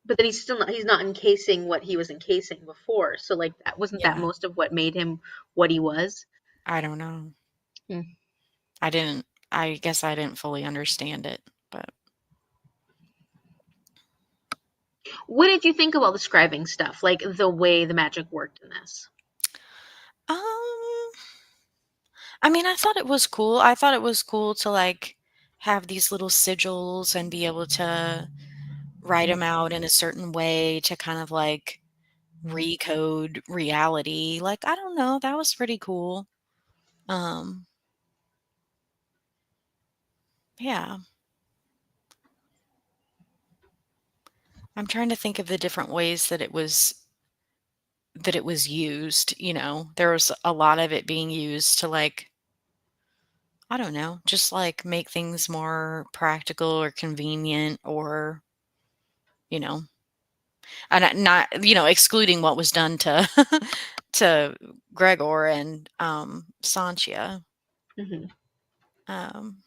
But then he's not encasing what he was encasing before. So like that wasn't that yeah, most of what made him what he was? I don't know. Hmm. I guess I didn't fully understand it, but What did you think of all the scribing stuff? Like the way the magic worked in this? um I mean, I thought it was cool. I thought it was cool to like have these little sigils and be able to write them out in a certain way to kind of like recode reality. Like, I don't know, that was pretty cool. Um, yeah. I'm trying to think of the different ways that it was used, There was a lot of it being used to like I don't know, just like make things more practical or convenient or, you know, and not, excluding what was done to to Gregor and Sanchia. Hmm. Um,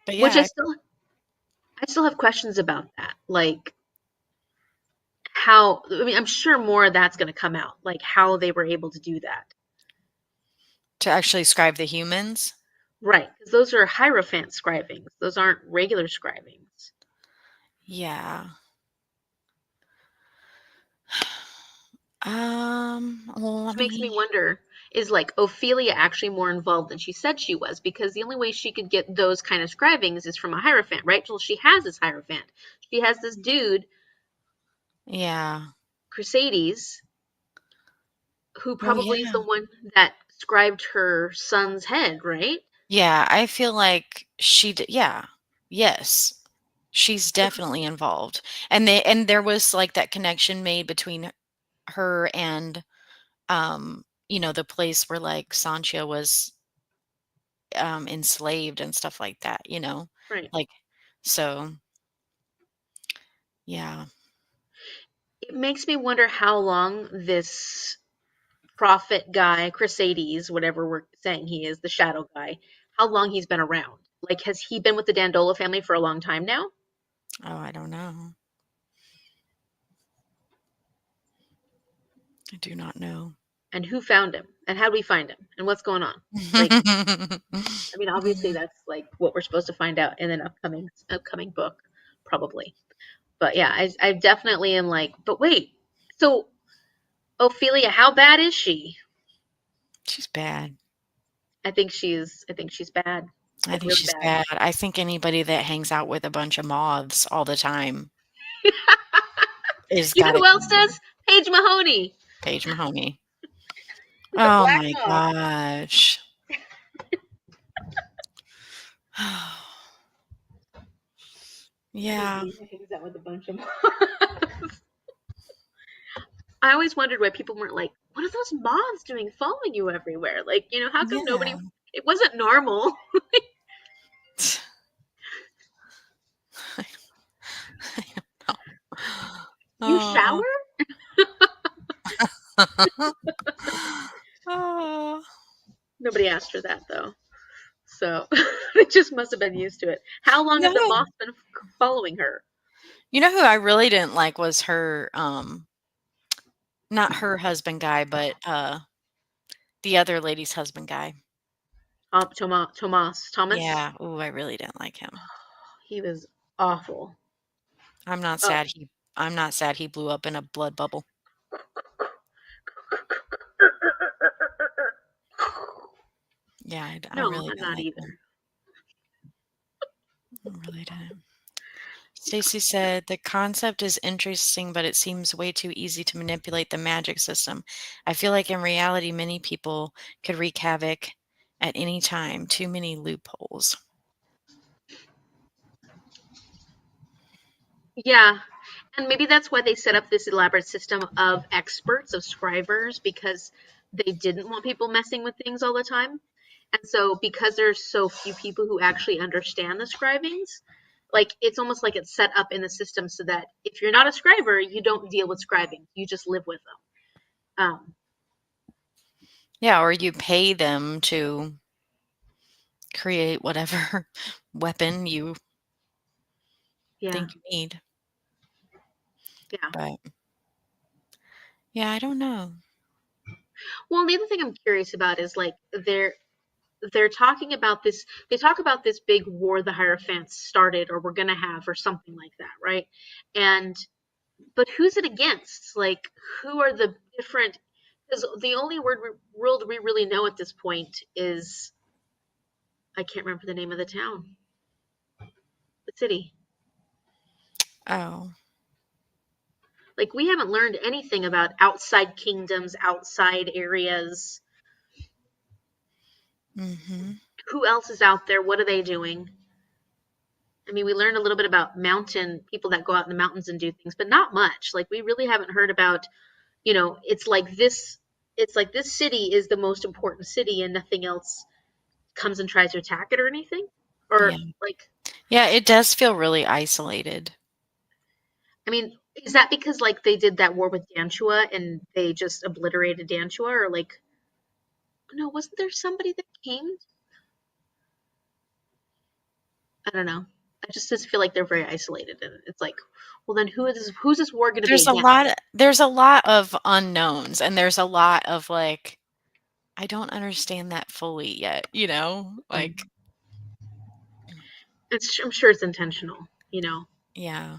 but Which yeah, I still have questions about that. Like how, I mean, I'm sure more of that's going to come out, like how they were able to do that. to actually scribe the humans. Right, because those are Hierophant scribings. Those aren't regular scribings. Yeah. Well, let Which makes me me. wonder, is like Ophelia actually more involved than she said she was? Because the only way she could get those kind of scribings is from a Hierophant, right? Well, she has this Hierophant. She has this dude, Yeah. Crusaders, who Oh, probably is yeah. the one that scribed her son's head, right? Yeah, I feel like yeah. Yes. She's definitely involved. And there was like that connection made between her and the place where like Sancho was enslaved and stuff like that. Right. Like so yeah. It makes me wonder how long this prophet guy, Crusaders, whatever we're saying he is, the shadow guy, how long he's been around. Like, has he been with the Dandola family for a long time now? Oh, I don't know. I do not know. And who found him? And how do we find him? And what's going on? Like, I mean, obviously that's like what we're supposed to find out in an upcoming book, probably. But yeah, I definitely am like, but wait, so Ophelia, how bad is she? She's bad. I think she's bad, I like think really she's bad. bad. I think anybody that hangs out with a bunch of moths all the time is You know gotta who else be does? Paige Mahoney, Paige Mahoney. the Oh Black my Moth. gosh. Yeah. He hangs out with a bunch of moths. I always wondered why people weren't like, what are those moths doing following you everywhere? Like, how come nobody, Yeah. it wasn't normal. I don't You know. shower? Oh. Nobody asked her that though. So they just must have been used to it. How long You have the know, moths been following her? who I really didn't like was her not her husband guy, but the other lady's husband guy. Thomas. Yeah. Ooh, I really didn't like him. He was awful. I'm not Oh. sad he blew up in a blood bubble. Yeah, I No, really I'm didn't not like either. him. I really didn't. Stacy said the concept is interesting, but it seems way too easy to manipulate the magic system. I feel like in reality, many people could wreak havoc at any time. Too many loopholes. Yeah, and maybe that's why they set up this elaborate system of experts, of scribers, because they didn't want people messing with things all the time. And so, because there's so few people who actually understand the scribings, like it's almost like it's set up in the system so that if you're not a scriber, you don't deal with scribing. You just live with them. Yeah, or you pay them to create whatever weapon you Yeah, think you need. yeah. But yeah, I don't know. Well, the other thing I'm curious about is like they're talking about this. They talk about this big war the Hierophants started or we're gonna have or something like that, right? And but who's it against? Like, who are the different? Because the only world we really know at this point is I can't remember the name of the town, the city. Oh. Like, we haven't learned anything about outside kingdoms, outside areas. Mm-hmm. Who else is out there? What are they doing? I mean, we learned a little bit about mountain people that go out in the mountains and do things, but not much. Like, we really haven't heard about, it's like this. It's like this city is the most important city, and nothing else comes and tries to attack it or anything. Yeah. Or like, Yeah, it does feel really isolated. I mean, is that because like they did that war with Dantua and they just obliterated Dantua, or like, no, wasn't there somebody that came? I don't know. I just feel like they're very isolated, and it's like, well, then who's this war going to be against? There's a lot of unknowns, and there's a lot of like, I don't understand that fully yet, like, I'm sure it's intentional, yeah,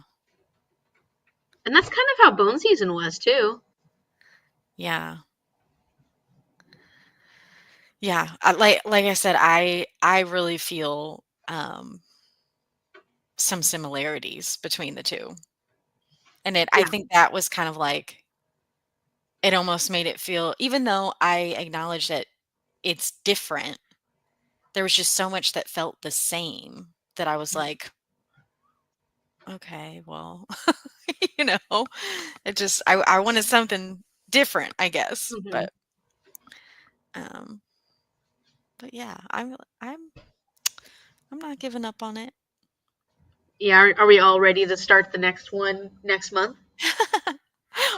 and that's kind of how Bone Season was too. yeah, yeah. Like I said, I really feel some similarities between the two, and I Yeah. think that was kind of like it almost made it feel, even though I acknowledge that it's different, there was just so much that felt the same that I was like, okay, well, you know, I wanted something different, I guess. Mm-hmm. Um, but yeah, I'm not giving up on it. Yeah. Are we all ready to start the next one next month?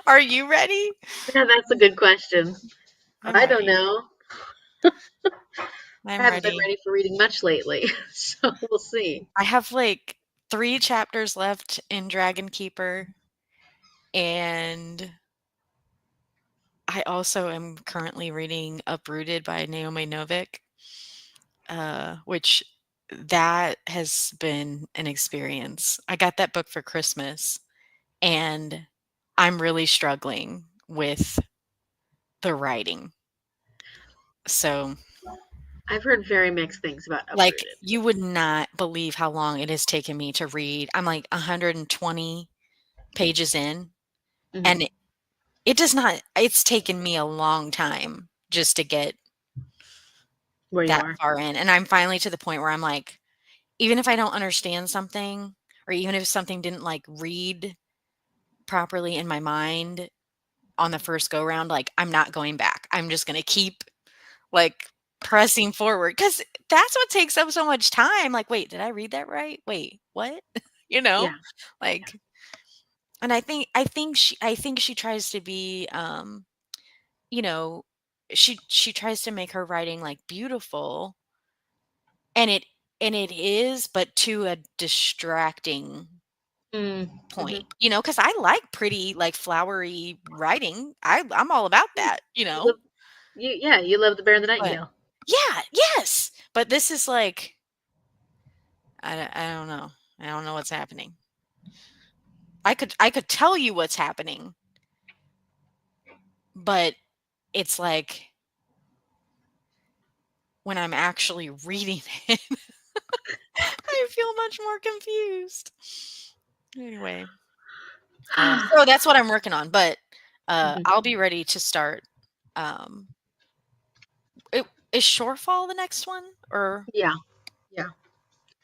Are you ready? Yeah, that's a good question. I'm I don't ready. know. I I'm haven't been ready. ready for reading much lately, so we'll see. I have like 3 chapters left in Dragon Keeper, and I also am currently reading Uprooted by Naomi Novik, which that has been an experience. I got that book for Christmas, and I'm really struggling with the writing. So, I've heard very mixed things about like, Uprooted. you would not believe how long it has taken me to read. I'm like 120 pages in, Mm-hmm. and it does not, it's taken me a long time just to get Where you that are. far in. And I'm finally to the point where I'm like, even if I don't understand something, or even if something didn't like read properly in my mind on the first go round, like, I'm not going back. I'm just going to keep like pressing forward, because that's what takes up so much time. Like, wait, did I read that right? Wait, what? you know, Yeah. like, and I think she tries to be, you know, she tries to make her writing like beautiful, and it is, but to a distracting point, Mm-hmm. because I like pretty, like, flowery writing. I'm all about that, You love you love the Bear and the but Nightingale. yeah, yes, but this is like, I don't know. I don't know what's happening. I could tell you what's happening, but it's like when I'm actually reading it, I feel much more confused. Anyway, so that's what I'm working on, but Mhm. I'll be ready to start. Um, is Shorefall the next one, or Yeah. Yeah.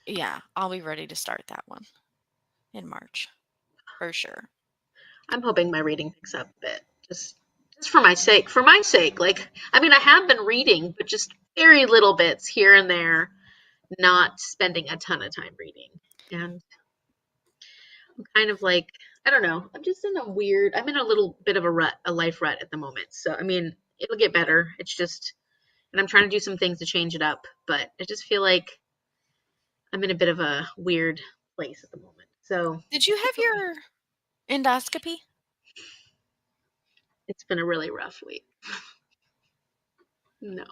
yeah, I'll be ready to start that one in March for sure. I'm hoping my reading picks up a bit. Just for my sake. For my sake. Like I mean I have been reading, but just very little bits here and there, not spending a ton of time reading. And I'm kind of like, I don't know. I'm in a little bit of a life rut at the moment. So, I mean, it'll get better. It's just, and I'm trying to do some things to change it up, but I just feel like I'm in a bit of a weird place at the moment. So, Did you have your endoscopy? it's been a really rough week. No,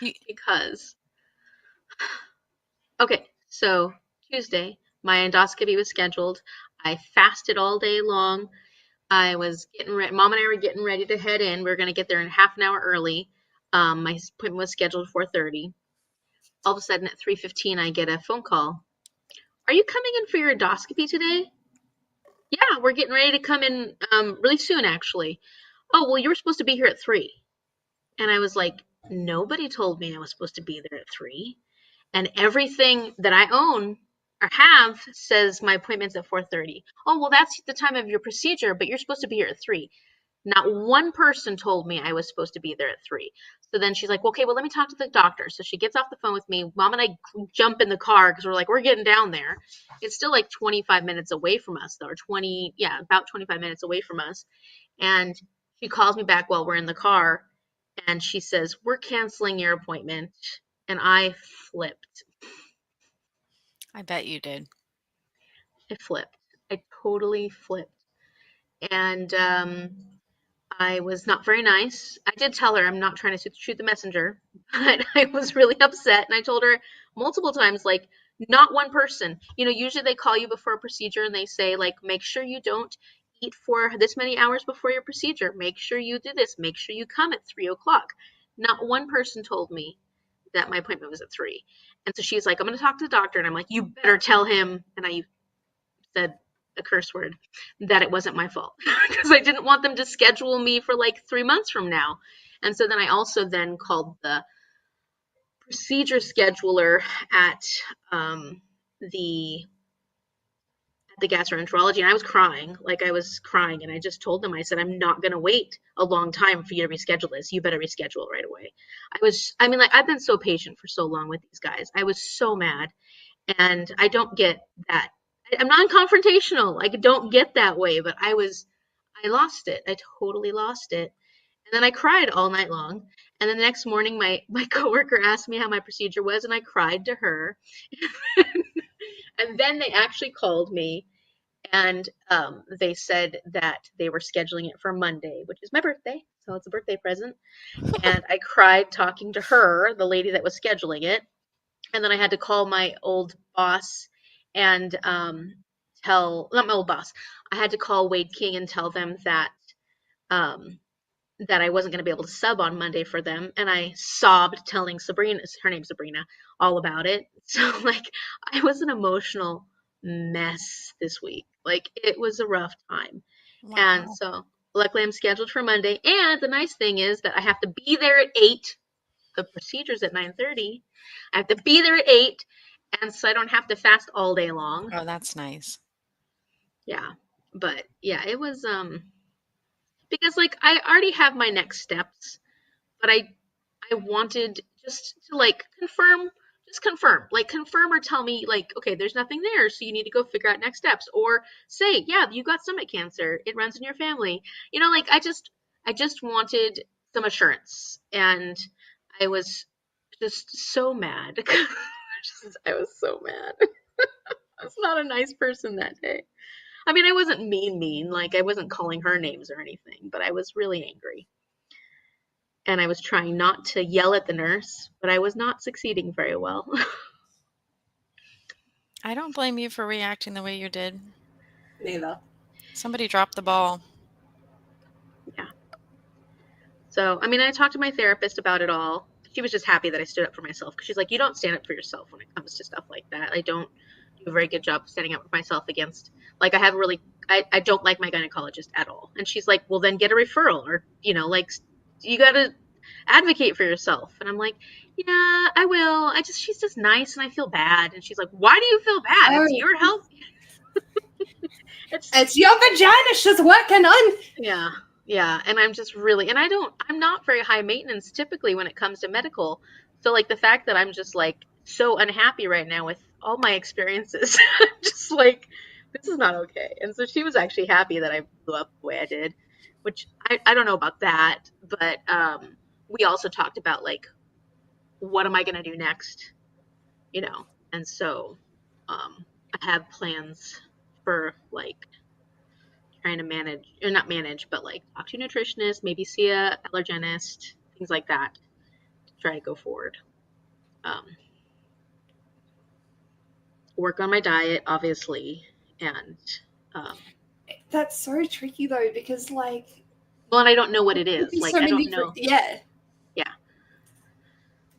You, because, okay, so Tuesday, my endoscopy was scheduled. I fasted all day long. I was getting ready. Mom and I were getting ready to head in. We were going to get there in half an hour early. My appointment was scheduled 4:30. All of a sudden at 3:15, I get a phone call. Are you coming in for your endoscopy today? Yeah, we're getting ready to come in really soon, actually. Oh, well, you were supposed to be here at 3. And I was like, nobody told me I was supposed to be there at 3. And everything that I own or have says my appointment's at 4:30. Oh, well, that's the time of your procedure, but you're supposed to be here at 3. Not one person told me I was supposed to be there at 3. So then she's like, well, okay, well, let me talk to the doctor. So she gets off the phone with me. Mom and I jump in the car because we're like, we're getting down there. It's still like 25 minutes away from us, though, or about 25 minutes away from us. And she calls me back while we're in the car, and she says, we're canceling your appointment. And I flipped. I bet you did. I flipped. I totally flipped. And I was not very nice. I did tell her I'm not trying to shoot the messenger, but I was really upset. And I told her multiple times, like, not one person. Usually they call you before a procedure and they say, like, make sure you don't eat for this many hours before your procedure. Make sure you do this. Make sure you come at 3 o'clock. Not one person told me that my appointment was at 3. And so she's like, I'm going to talk to the doctor. And I'm like, you better tell him. And I said a curse word, that it wasn't my fault because I didn't want them to schedule me for like 3 months from now. And so then I also then called the procedure scheduler at the gastroenterology, and I was crying. And I just told them, I said, I'm not going to wait a long time for you to reschedule this. You better reschedule it right away. I've been so patient for so long with these guys. I was so mad, and I don't get that. I'm non-confrontational. I don't get that way, but I lost it. I totally lost it. And then I cried all night long. And then the next morning, my coworker asked me how my procedure was, and I cried to her. And then they actually called me, and they said that they were scheduling it for Monday, which is my birthday. So it's a birthday present. And I cried talking to her, the lady that was scheduling it. And then I had to call my old boss and not my old boss. I had to call Wade King and tell them that that I wasn't going to be able to sub on Monday for them. And I sobbed telling Sabrina, her name's Sabrina, all about it. So I was an emotional mess this week. It was a rough time. Wow. And so luckily I'm scheduled for Monday. And the nice thing is that I have to be there at 8. The procedure's at 9:30. I have to be there at 8, and so I don't have to fast all day long. Oh, that's nice. Yeah. But yeah, it was because I already have my next steps, but I wanted just to confirm or tell me okay, there's nothing there, so you need to go figure out next steps, or say, yeah, you got stomach cancer, it runs in your family. I just wanted some assurance, and I was just so mad. I was so mad. I was not a nice person that day. I mean, I wasn't mean, I wasn't calling her names or anything, but I was really angry. And I was trying not to yell at the nurse, but I was not succeeding very well. I don't blame you for reacting the way you did. Neither. Somebody dropped the ball. Yeah. So, I talked to my therapist about it all. She was just happy that I stood up for myself, because she's like, you don't stand up for yourself when it comes to stuff like that. I don't do a very good job of standing up for myself against, I don't like my gynecologist at all. And she's like, well, then get a referral, or, you got to advocate for yourself. And I'm like, yeah, I will. She's just nice, and I feel bad. And she's like, why do you feel bad? It's your health. It's your vagina she's working on. Yeah. Yeah. And I'm just really, I'm not very high maintenance typically when it comes to medical. So the fact that I'm just so unhappy right now with all my experiences. Just like, this is not okay. And so she was actually happy that I blew up the way I did, which I don't know about that, but we also talked about like, what am I going to do next? You know, and so I have plans for like trying to manage, or not manage, but like talk to a nutritionist, maybe see a allergenist, things like that, to try to go forward. Work on my diet, obviously, and That's so tricky though, because like, well, and I don't know what it there could is. be Like, so I many don't know. yeah. Yeah.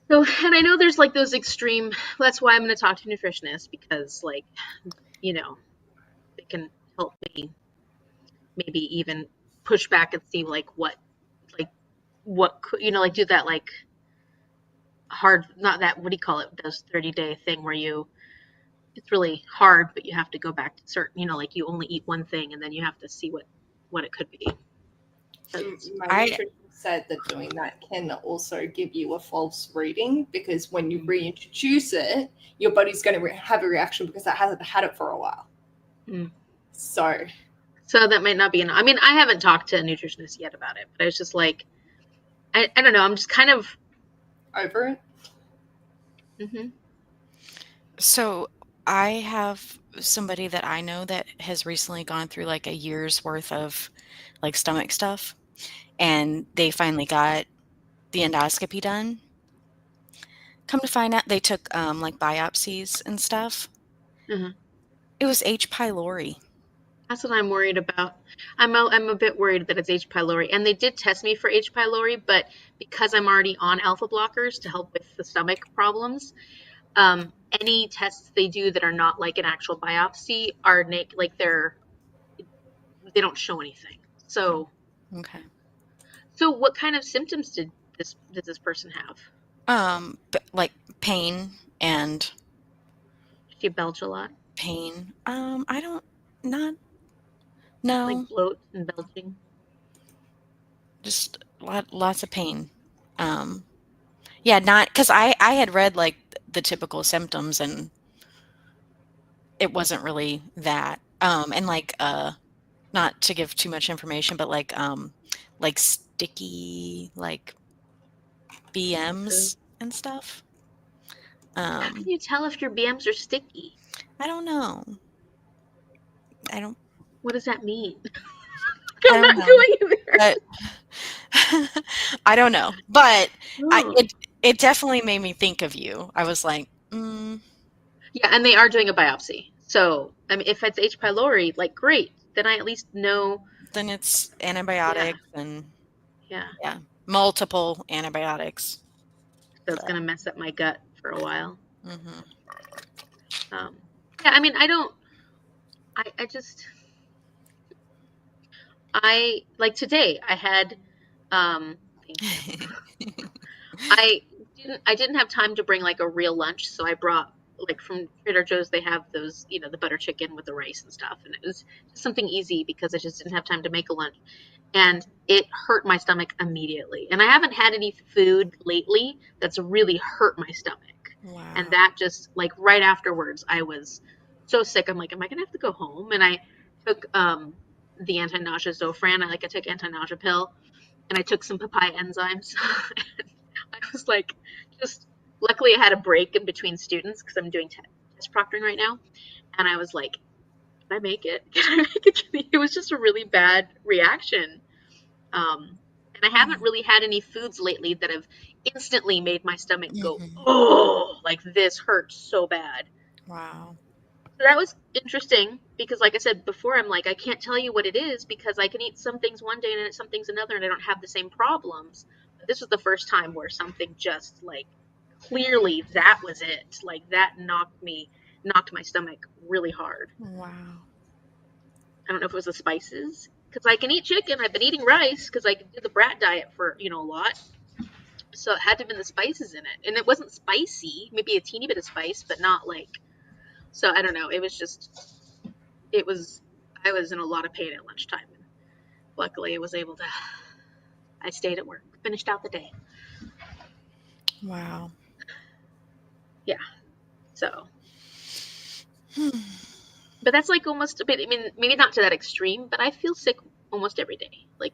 So, and I know there's like those extreme. That's why I'm going to talk to a nutritionist, because, like, you know, they can help me maybe even push back and see like what could, you know, like do that like hard, not that, what do you call it, those 30-day thing where you, it's really hard, but you have to go back to certain, you know, like you only eat one thing and then you have to see what it could be. My I nutritionist said that doing that can also give you a false reading, because when you reintroduce it, your body's going to have a reaction because it hasn't had it for a while. Mm. So that might not be enough. I mean, I haven't talked to a nutritionist yet about it, but I was just like, I don't know. I'm just kind of over it. Mm-hmm. So I have somebody that I know that has recently gone through like a year's worth of like stomach stuff, and they finally got the endoscopy done. Come to find out, they took like biopsies and stuff. Uh-huh. It was H. pylori. That's what I'm worried about. I'm a bit worried that it's H. pylori, and they did test me for H. pylori, but because I'm already on alpha blockers to help with the stomach problems, any tests they do that are not like an actual biopsy are like they don't show anything. So Okay. what kind of symptoms did this person have? Like pain and Did she belch a lot? pain. I don't not Like no, bloat and belching? just lots of pain. Yeah, not because I had read like the typical symptoms, and it wasn't really that. And like not to give too much information, but like sticky like BMs and stuff. How can you tell if your BMs are sticky? I don't know. I don't What does that mean? I I'm don't not know. going there. But I don't know. But Oh. it definitely made me think of you. I was like, mm, Yeah, and they are doing a biopsy. So, I mean, if it's H. pylori, like, great. Then I at least know. then it's Yeah, antibiotics and yeah. yeah, multiple antibiotics. So it's gonna mess up my gut for a while. Mm-hmm. Yeah, I mean, I don't. I just. I like today. I had. Thank you. I didn't have time to bring like a real lunch, so I brought like from Trader Joe's. They have those, you know, the butter chicken with the rice and stuff, and it was just something easy because I just didn't have time to make a lunch, and it hurt my stomach immediately. And I haven't had any food lately that's really hurt my stomach, and Wow. that just like right afterwards, I was so sick. I'm like, am I gonna have to go home? And I took the anti-nausea Zofran. I took anti-nausea pill, and I took some papaya enzymes. I was like, just luckily I had a break in between students because I'm doing test proctoring right now, and I was like, can I make it? Can I make it? It was just a really bad reaction, and I haven't really had any foods lately that have instantly made my stomach go, Mm-hmm. oh, like this hurts so bad. Wow. So that was interesting because, like I said before, I'm like, I can't tell you what it is because I can eat some things one day and some things another, and I don't have the same problems. But this was the first time where something just like clearly that was it. Like that knocked my stomach really hard. Wow. I don't know if it was the spices because I can eat chicken. I've been eating rice because I did the brat diet for a lot. So it had to have been the spices in it, and it wasn't spicy. Maybe a teeny bit of spice, but not like. So I don't know. It was just I was in a lot of pain at lunchtime, and luckily I stayed at work, finished out the day. Wow. Yeah. So, but that's like almost a bit. I mean, maybe not to that extreme, but I feel sick almost every day. Like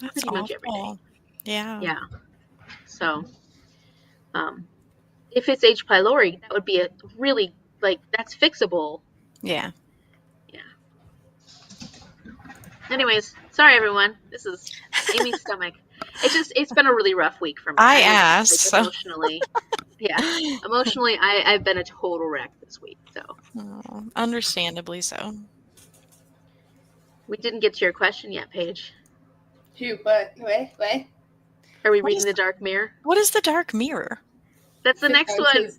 That's pretty much every day. awful. Yeah. Yeah. So, if it's H. pylori, that would be a really like that's fixable. Yeah. Yeah. Anyways, sorry everyone. This is Amy's stomach. It's been a really rough week for me. I asked, so. Emotionally. Yeah. Emotionally, I've been a total wreck this week. So. Oh, understandably so. We didn't get to your question yet, Paige. Who? What? Where? Are we What reading is- The Dark Mirror? What is the Dark Mirror? That's the next one. What do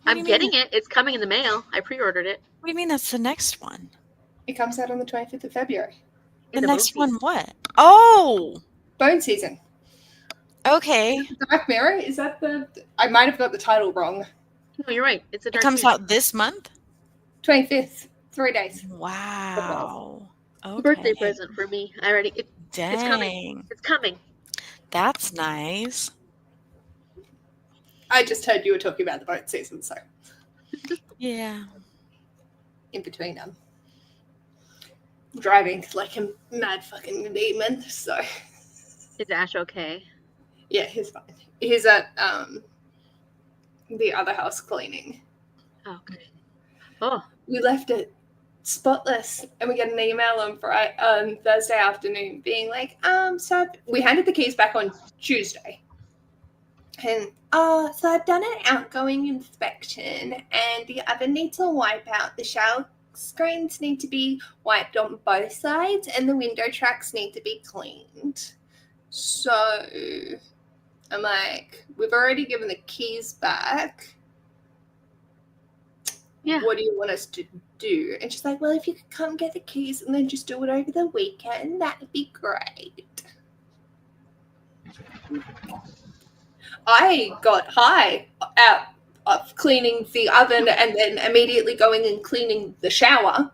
I'm you getting mean? it. It's coming in the mail. I pre-ordered it. What do you mean that's the next one? It comes out on the 25th of February. The In next bone one what? Oh! Bone season. Okay. Dark Mirror? Is that the... I might have got the title wrong. No, you're right. It's a It dark comes season. out this month? 25th. 3 days. Wow. Okay. Birthday present for me. I already. Dang. It's coming. It's coming. That's nice. I just heard you were talking about the boat season, so Yeah. in between them. Driving like a mad fucking demon, so Is Ash okay? yeah, he's fine. He's at the other house cleaning. Okay. Oh, We left it spotless, and we get an email on Thursday afternoon being like, so we handed the keys back on Tuesday. And so I've done an outgoing inspection, and the oven needs to wipe out. The shower screens need to be wiped on both sides, and the window tracks need to be cleaned. So I'm like, we've already given the keys back. yeah. What do you want us to do? And she's like, well, if you could come get the keys and then just do it over the weekend, that'd be great. I got high out of cleaning the oven and then immediately going and cleaning the shower.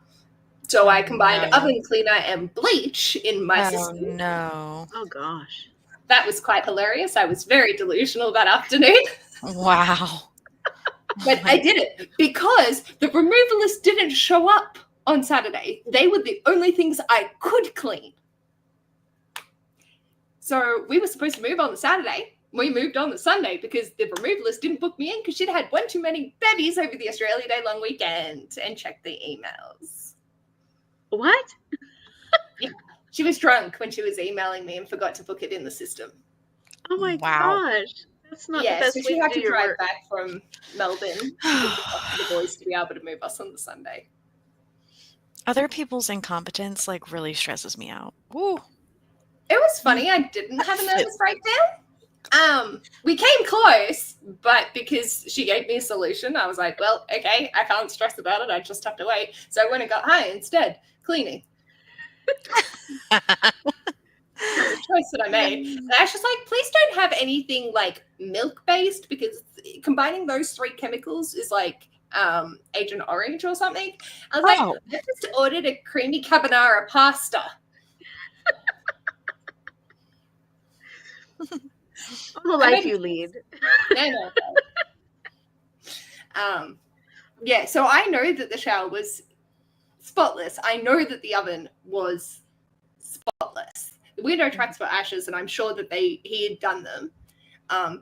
So I combined oven cleaner and bleach in my system. No. Oh gosh. That was quite hilarious. I was very delusional that afternoon. Wow. But I did it because the removalists didn't show up on Saturday. They were the only things I could clean. So we were supposed to move on the Saturday. We moved on the Sunday because the removalist didn't book me in because she'd had one too many bevies over the Australia Day long weekend and checked the emails. What? Yeah. She was drunk when she was emailing me and forgot to book it in the system. Oh my Wow. gosh. That's not the Yeah, best so way she to had do to your drive work. back from Melbourne to pick up the boys to be able to move us on the Sunday. Other people's incompetence like really stresses me out. Woo. It was funny. I didn't have a nervous breakdown. We came close, but because she gave me a solution, I was like, well, okay, I can't stress about it. I just have to wait. So I went and got high instead, cleaning. The choice that I made. And I was just like, please don't have anything like milk-based because combining those three chemicals is like Agent Orange or something. I was like, I just ordered a creamy carbonara pasta. Oh, the life you lead. No. Yeah, so I know that the shower was spotless. I know that the oven was spotless. The window tracks were ashes, and I'm sure that he had done them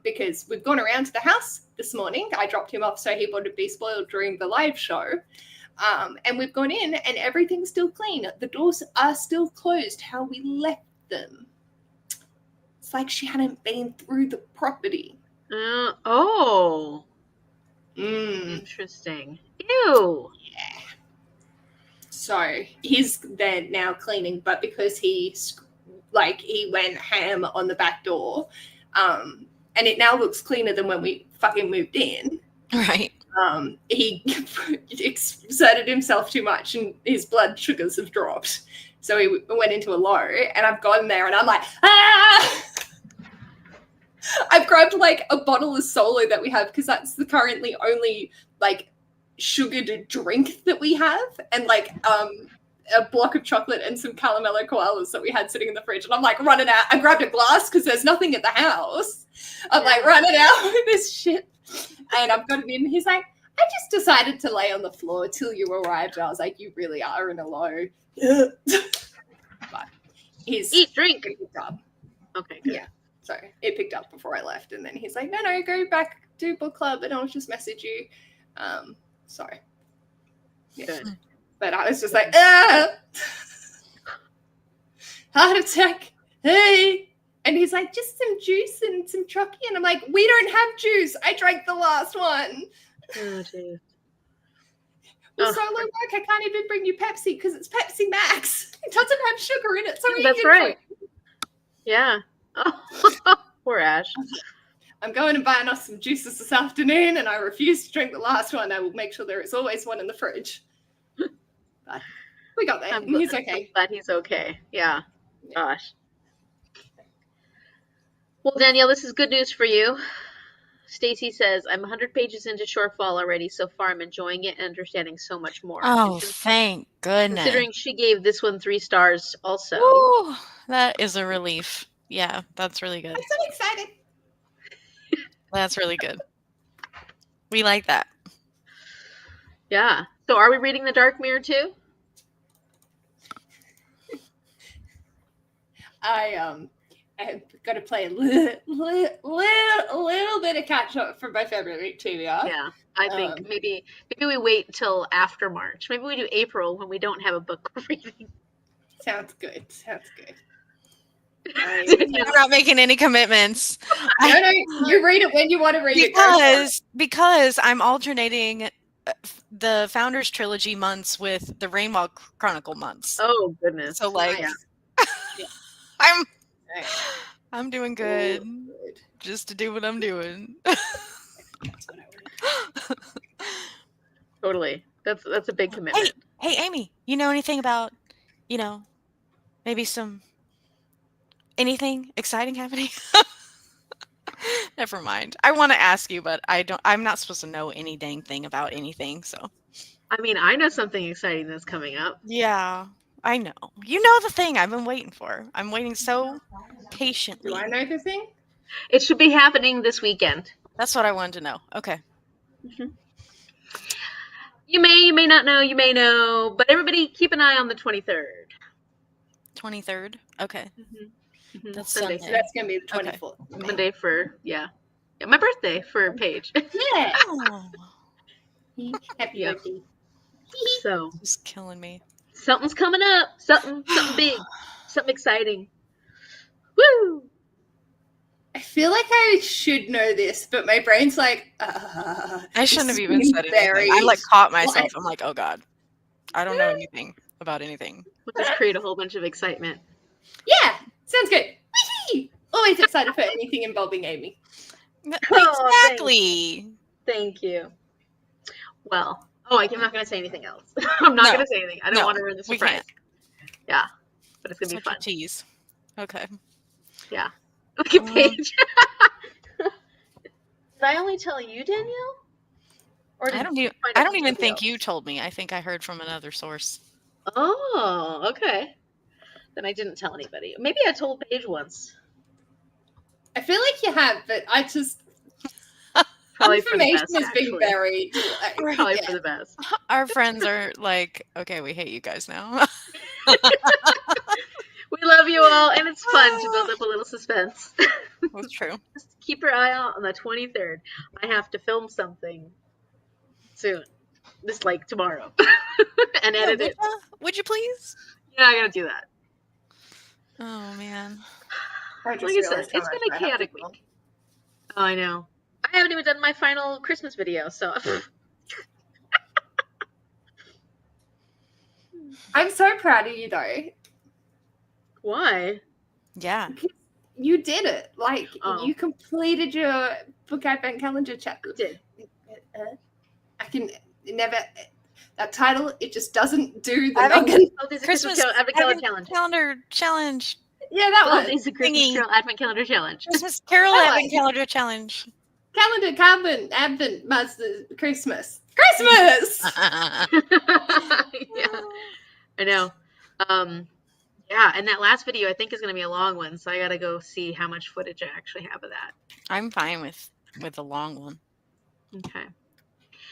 because we've gone around to the house this morning. I dropped him off so he wouldn't be spoiled during the live show. And we've gone in, and everything's still clean. The doors are still closed how we left them. It's like she hadn't been through the property. Oh. Interesting. Ew. Yeah. So he's there now cleaning, but because he went ham on the back door, and it now looks cleaner than when we fucking moved in. Right. He exerted himself too much, and his blood sugars have dropped. So he went into a low, and I've gone there, and I'm like, ah! I've grabbed like a bottle of Solo that we have because that's the currently only like sugared drink that we have, and like a block of chocolate and some caramello koalas that we had sitting in the fridge. And I'm like running out. I grabbed a glass because there's nothing at the house. I'm like running out with this shit. And I've got it in. He's like, I just decided to lay on the floor till you arrived. And I was like, you really are in a low. But he's Eat, drink. picked up. Okay, good. Yeah. So it picked up before I left. And then he's like, no, go back, do book club, and I'll just message you. Sorry. Yeah. Good. But I was just like, heart attack. Hey. And he's like, just some juice and some chucky. And I'm like, we don't have juice. I drank the last one. Oh, geez. Well, solo work, I can't even bring you Pepsi because it's Pepsi Max. It doesn't have sugar in it. So That's right. Yeah. Oh, poor Ash. I'm going and buying us some juices this afternoon, and I refuse to drink the last one. I will make sure there is always one in the fridge. But we got there. He's okay. I'm glad he's okay. Yeah. Gosh. Well, Danielle, this is good news for you. Stacy says, I'm 100 pages into Shorefall already. So far, I'm enjoying it and understanding so much more. Oh, thank goodness. Considering she gave this one 3 stars also. Ooh, that is a relief. Yeah, that's really good. I'm so excited. That's really good. We like that. Yeah. So are we reading The Dark Mirror too? I've got to play a little bit of catch up for my favorite week too. Yeah. I think maybe we wait till after March. Maybe we do April when we don't have a book reading. Sounds good. I'm not making any commitments. No, you read it when you want to read it. Because I'm alternating the Founders Trilogy months with the Rainwall Chronicle months. Oh goodness! So like, yeah. I'm doing good, just to do what I'm doing. Totally, that's a big commitment. Hey, Amy, you know anything about, maybe anything exciting happening? Never mind. I want to ask you, but I'm not supposed to know any dang thing about anything, so. I mean, I know something exciting that's coming up. Yeah, I know. You know the thing I've been waiting for. I'm waiting so patiently. Do I know the thing? It should be happening this weekend. That's what I wanted to know. Okay. Mm-hmm. You may not know, you may know, but everybody keep an eye on the 23rd. 23rd? Okay. Mm-hmm. Mm-hmm. That's Sunday. Sunday. So that's going to be the 24th. Okay. Monday for, yeah, my birthday for Paige. Yeah. Oh. Happy birthday. So. Just killing me. Something's coming up. Something big. Something exciting. Woo! I feel like I should know this, but my brain's like, I shouldn't have even said anything. I caught myself. I'm like, oh God. I don't know anything about anything. We'll just create a whole bunch of excitement. Yeah, sounds good. Whee! Always excited for anything involving Amy. Exactly. Thank you. Well, I'm not going to say anything else. I'm not going to say anything. I don't want to ruin the surprise. Yeah, but it's going to be fun. Tease. Okay. Yeah. Look at Paige. Did I only tell you, Danielle? Or I don't even think you told me. I think I heard from another source. Oh, okay. Then I didn't tell anybody. Maybe I told Paige once. I feel like you have, but I just probably information for the best, has been buried. Probably for the best. Our friends are like, okay, we hate you guys now. We love you all, and it's fun to build up a little suspense. That's true. Just keep your eye out on the 23rd. I have to film something soon. Just like tomorrow. And edit it. Would you please? Yeah, I gotta do that. Oh, man. Like I said, it's been a chaotic week. Oh, I know. I haven't even done my final Christmas video, so. I'm so proud of you, though. Why? Yeah. You did it. Like, you completed your book advent calendar chapter. Did. I can never... That title, it just doesn't do the noggin. Christmas Advent calendar challenge. Yeah, that one. It's a Christmas Carol Advent Calendar Challenge. Christmas Carol Advent Calendar Challenge. Calendar, Carbon, Advent, Christmas. Christmas! Yeah, I know. Yeah, and that last video I think is going to be a long one, so I got to go see how much footage I actually have of that. I'm fine with a long one. Okay.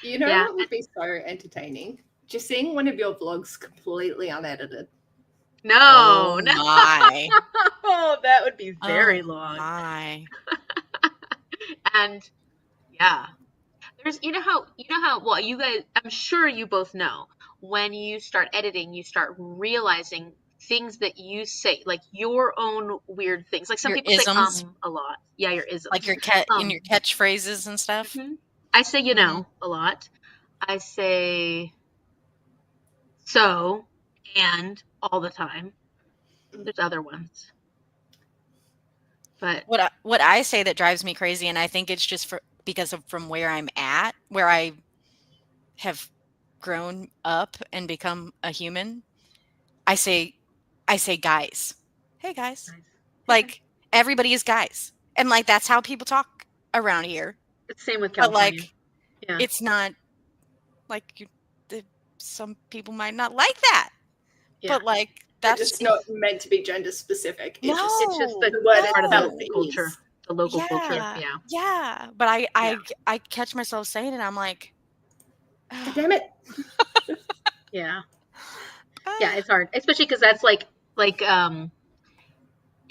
You know Yeah. what would be so entertaining? Just seeing one of your vlogs completely unedited. No, Oh no. my. Oh, that would be very Oh long. my. And yeah. There's you know how well you guys I'm sure you both know when you start editing you start realizing things that you say like your own weird things. Like some Your people say isms, a lot. Yeah, your isms. like your in your catchphrases and stuff. Mhm. I say you know a lot. I say so and all the time. There's other ones. But What I say that drives me crazy, and I think it's just because of from where I'm at, where I have grown up and become a human. I say guys. Hey guys. nice. Like everybody is guys. And like that's how people talk around here. It's same with But California. like Yeah. it's not like some people might not like that. Yeah. But like But that's it's not meant to be gender specific. No, It's just the word part of the itself culture. is. The local culture. yeah. Yeah. Yeah. But I catch myself saying it, I'm like God damn it. Yeah. Yeah, it's hard, especially because that's like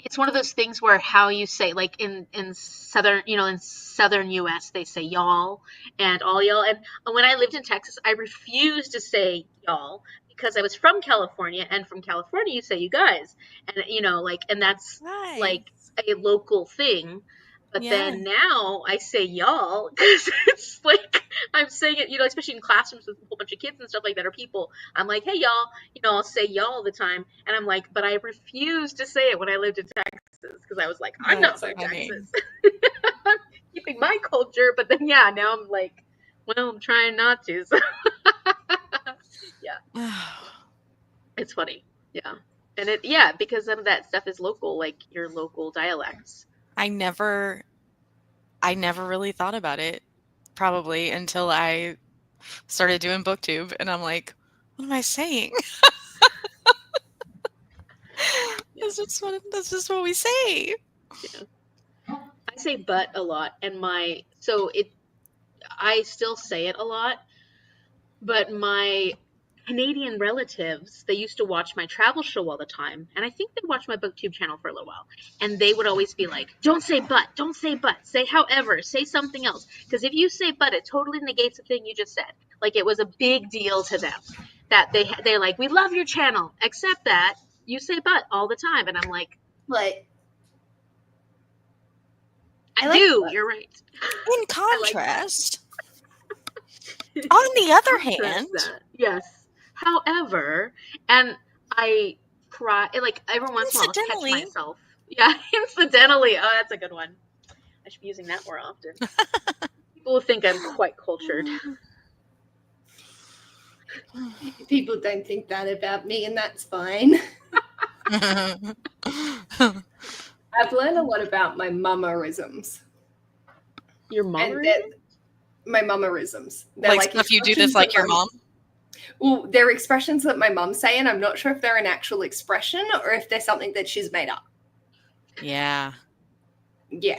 it's one of those things where how you say like in southern in southern US they say y'all and all y'all, and when I lived in Texas I refused to say y'all because I was from California, and from California you say you guys, and and that's Right. like a local thing. But Yeah. then now I say y'all because it's like I'm saying it, especially in classrooms with a whole bunch of kids and stuff like that, or people. I'm like, hey, y'all, I'll say y'all all the time. And I'm like, but I refused to say it when I lived in Texas because I was like, I'm not from Texas. I'm keeping my culture. But then, yeah, now I'm like, well, I'm trying not to. So yeah, it's funny. Yeah. And because some of that stuff is local, like your local dialects. I never really thought about it, probably until I started doing BookTube, and I'm like, what am I saying? That's just what we say. Yeah. I say but a lot, and I still say it a lot, but my Canadian relatives, they used to watch my travel show all the time, and I think they watched my BookTube channel for a little while, and they would always be like, don't say but, say however, say something else, because if you say but, it totally negates the thing you just said. Like it was a big deal to them that they're like, we love your channel, except that you say but all the time, and I'm like, I do, you're right. In contrast, on the other hand, yes. However, and I cry like every once in a while I'll catch myself. Yeah, incidentally. Oh, that's a good one. I should be using that more often. People will think I'm quite cultured. People don't think that about me, and that's fine. I've learned a lot about my mummerisms. Your mummerisms? My mummerisms. They're like stuff you do this like your mom? Well, they're expressions that my mum say, and I'm not sure if they're an actual expression or if they're something that she's made up. Yeah. Yeah.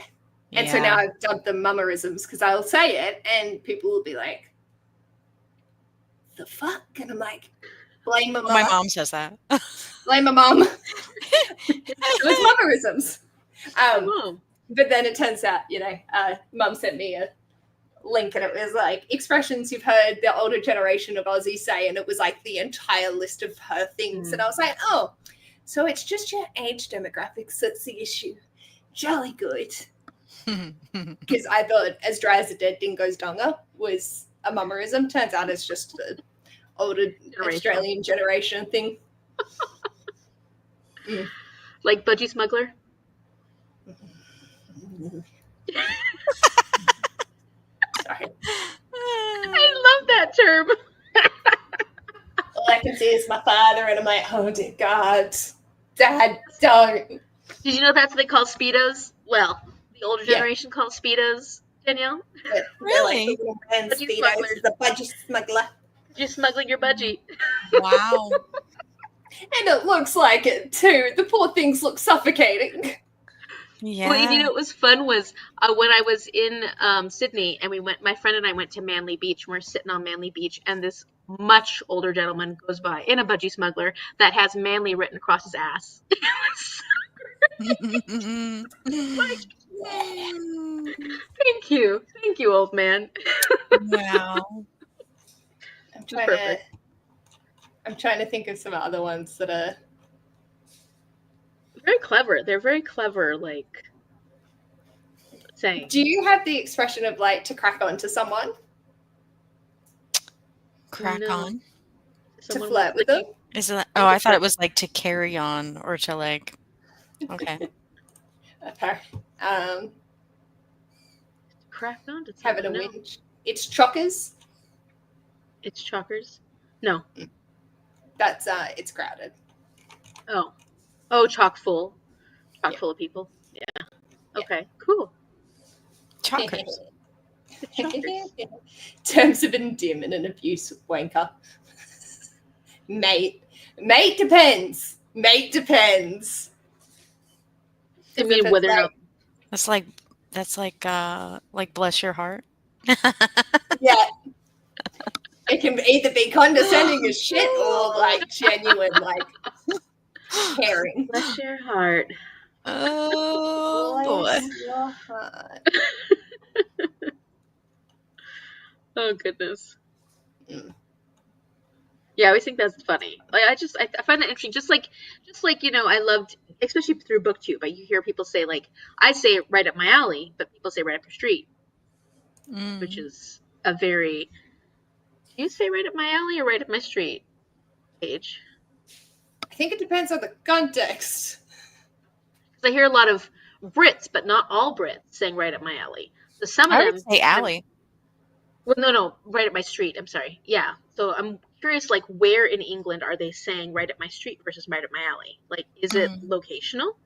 And so now I've dubbed them mummerisms because I'll say it and people will be like, the fuck? And I'm like, blame my mom. My mom says that. Blame my mom. It was mummerisms. But then it turns out, mum sent me a link and it was like expressions you've heard the older generation of Aussies say, and it was like the entire list of her things. And I was like, oh, so it's just your age demographics that's the issue. Jolly good. Because I thought as dry as a dead dingo's donga was a mummerism. Turns out it's just the older Australian generation thing. Like budgie smuggler? Sorry. I love that term. All I can see is my father, and I'm like, oh dear God, Dad, don't. Did you know that's what they call Speedos? Well, the older generation calls Speedos, Danielle. Really? Like the little man Speedos is a budgie smuggler. You're smuggling your budgie. Wow. And it looks like it too. The poor things look suffocating. Yeah. Well, you know, what was fun was when I was in Sydney, and my friend and I went to Manly Beach, and we're sitting on Manly Beach, and this much older gentleman goes by in a budgie smuggler that has Manly written across his ass. Like, thank you, old man. Wow. I'm trying to think of some other ones that are very clever. They're very clever, like saying. Do you have the expression of like to crack on to someone? Crack No. on. To flirt with them? Is it? Oh, I thought it was like to carry on or to like. Okay. Okay. Crack on to Having a someone, no. winch. It's chockers. It's chockers. No. That's it's crowded. Oh, chock full of people. Yeah. Okay. Cool. Chockers. Terms of endearment and abuse, wanker. Mate depends. I mean, whether or not. That's like bless your heart. Yeah. It can either be condescending as shit or like genuine, like caring. Bless your heart. Oh boy. Bless your heart. Oh goodness. Mm. Yeah, I always think that's funny. Like I find that interesting. Just like you know, I loved, especially through BookTube. But you hear people say like, I say right up my alley, but people say right up your street, which is a very. Do you say right up my alley or right up my street, Paige? I think it depends on the context. Because I hear a lot of Brits, but not all Brits, saying right up my alley. So some of I them would say alley. Well, no, right at my street. I'm sorry. Yeah. So I'm curious, like, where in England are they saying right at my street versus right at my alley? Like, is it locational?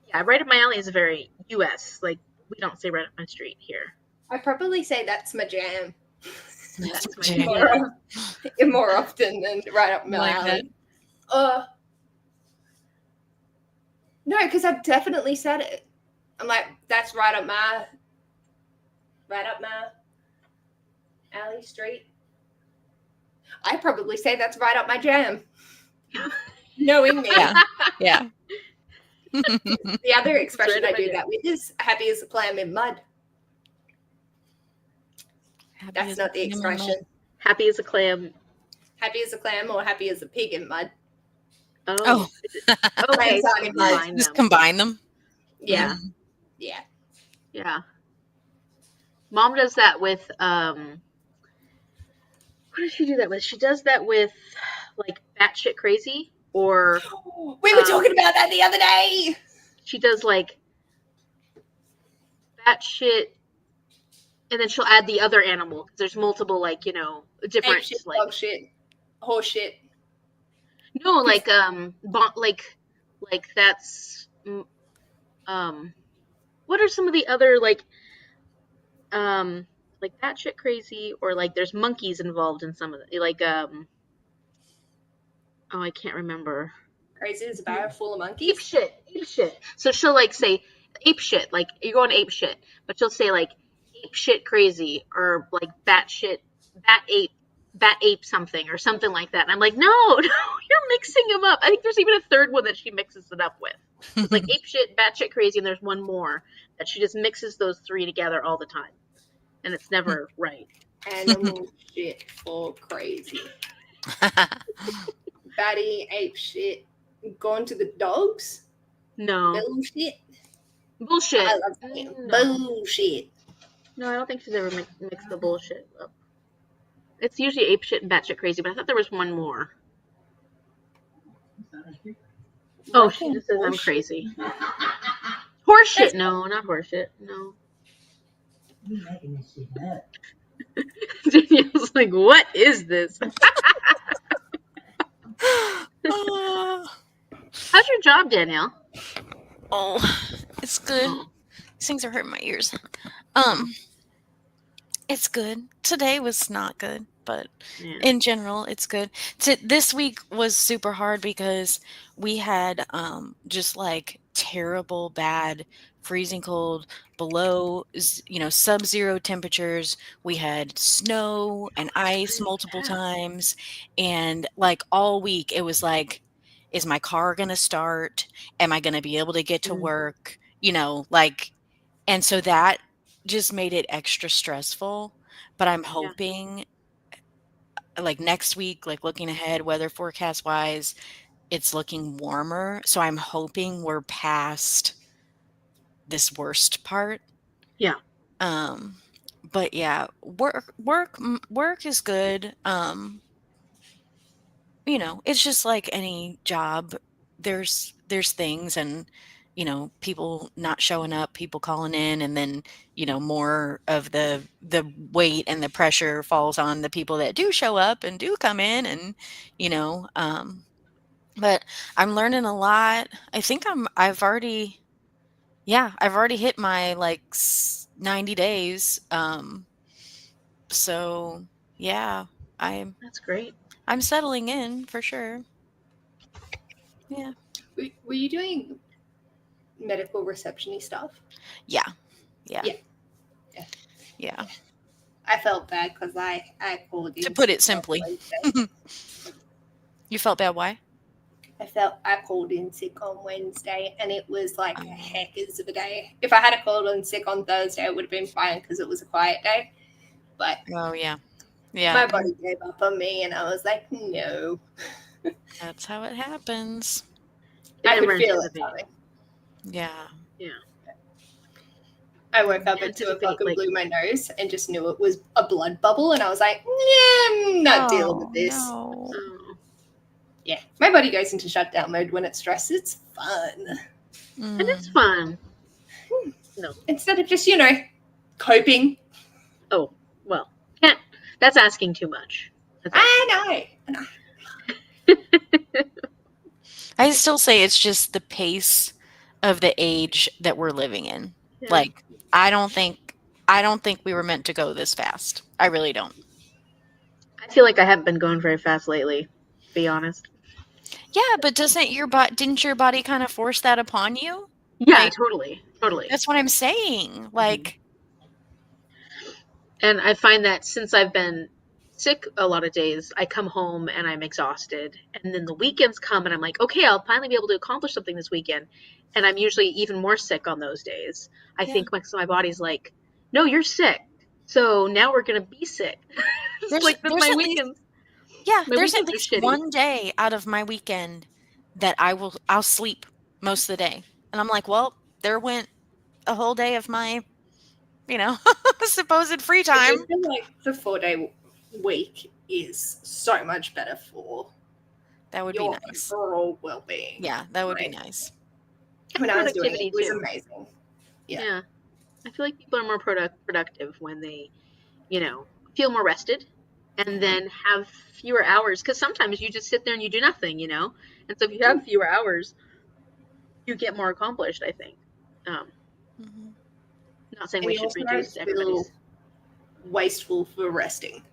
Yeah, right at my alley is very US. Like, we don't say right at my street here. I'd probably say that's my jam. That's my jam. More often than right up my alley. No, because I've definitely said it. I'm like, that's right up my alley street. I probably say that's right up my jam. Knowing me. Yeah. The other expression I do that with is happy as a clam in mud. That's not the expression. Happy as a clam. Happy as a clam or happy as a pig in mud. Oh. Okay. Just combine them. Yeah. Yeah. Mom does that with what does she do that with? She does that with like batshit crazy or we were talking about that the other day. She does like batshit and then she'll add the other animal because there's multiple like, you know, different ape shit, like dog shit, horse shit. No, like like that's what are some of the other like batshit crazy or like there's monkeys involved in some of it. Like oh, I can't remember. Crazy is a barrel full of monkeys. Ape shit. So she'll like say ape shit, like you're going ape shit, but she'll say like ape shit crazy or like bat ape something or something like that. And I'm like, no, you're mixing them up. I think there's even a third one that she mixes it up with. It's like ape shit, bat shit crazy, and there's one more that she just mixes those three together all the time. And it's never right. Animal shit for crazy. Batty, ape shit. Gone to the dogs? No. Bullshit. I love that. No. Bullshit. No, I don't think she's ever mixed the bullshit up. It's usually ape shit and batshit crazy, but I thought there was one more. Oh, she just says I'm crazy. Horseshit. No, not horseshit. No. You're making this shit up. Danielle's like, what is this? How's your job, Danielle? Oh, it's good. These things are hurting my ears. It's good. Today was not good, but in general, it's good. This week was super hard because we had just like terrible, bad, freezing cold, below, sub-zero temperatures. We had snow and ice really multiple bad. times. And like all week, it was like, is my car going to start? Am I going to be able to get to work? And so that just made it extra stressful. But I'm hoping like next week, like looking ahead, weather forecast wise, it's looking warmer. So I'm hoping we're past this worst part. Yeah. But yeah, work is good. It's just like any job. There's things and people not showing up, people calling in, and then more of the weight and the pressure falls on the people that do show up and do come in, and but I'm learning a lot. I think I've already hit my like 90 days. So yeah, That's great. I'm settling in for sure. Yeah. Were you doing medical reception-y stuff? Yeah. I felt bad because I called in. To put it simply. You felt bad? Why? I called in sick on Wednesday, and it was like a heckers of a day. If I had called in sick on Thursday, it would have been fine because it was a quiet day. But yeah, my body gave up on me, and I was like, no. That's how it happens. I could feel it coming. Yeah. I woke up at 2 o'clock and blew my nose and just knew it was a blood bubble, and I was like, I'm not dealing with this. No. Yeah, my body goes into shutdown mode when it's stressed. It's fun. And it's fun. No. Instead of just, coping. Oh, well, that's asking too much. I know. I still say it's just the pace of the age that we're living in. Yeah. Like, I don't think we were meant to go this fast. I really don't. I feel like I haven't been going very fast lately, to be honest. Yeah, but didn't your body kind of force that upon you? Yeah, totally. That's what I'm saying. Like, and I find that since I've been sick a lot of days, I come home and I'm exhausted, and then the weekends come and I'm like, okay, I'll finally be able to accomplish something this weekend, and I'm usually even more sick on those days. I think my body's like, no, you're sick, so now we're gonna be sick. There's my weekends. There's at least one day out of my weekend that I'll sleep most of the day, and I'm like, well, there went a whole day of my supposed free time. I feel like the 4-day week is so much better for your overall well-being. Yeah, that would be nice. When I was doing it was amazing. Yeah. I feel like people are more productive when they, feel more rested and then have fewer hours. Because sometimes you just sit there and you do nothing, And so if you have fewer hours, you get more accomplished, I think. Not saying we should reduce everybody's. Wasteful for resting.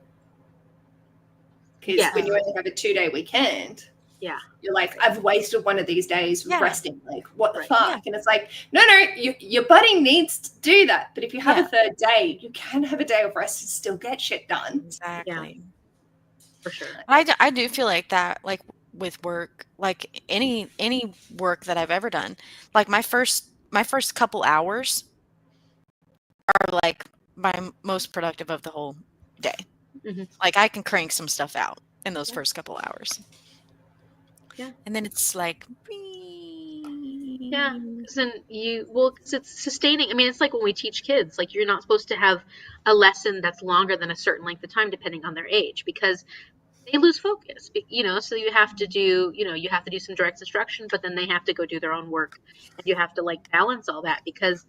Because when you only have a 2-day weekend, you're like, I've wasted one of these days resting. Like, what the fuck? Yeah. And it's like, no, your body needs to do that. But if you have a third day, you can have a day of rest and still get shit done. Exactly. Yeah. For sure. I do feel like that, like with work, like any work that I've ever done, like my first couple hours are like my most productive of the whole day. Mm-hmm. Like I can crank some stuff out in those first couple hours. Yeah. And then it's like, yeah, because then because it's sustaining. I mean, it's like when we teach kids, like you're not supposed to have a lesson that's longer than a certain length of time, depending on their age, because they lose focus, so you have to do, you have to do some direct instruction, but then they have to go do their own work, and you have to like balance all that, because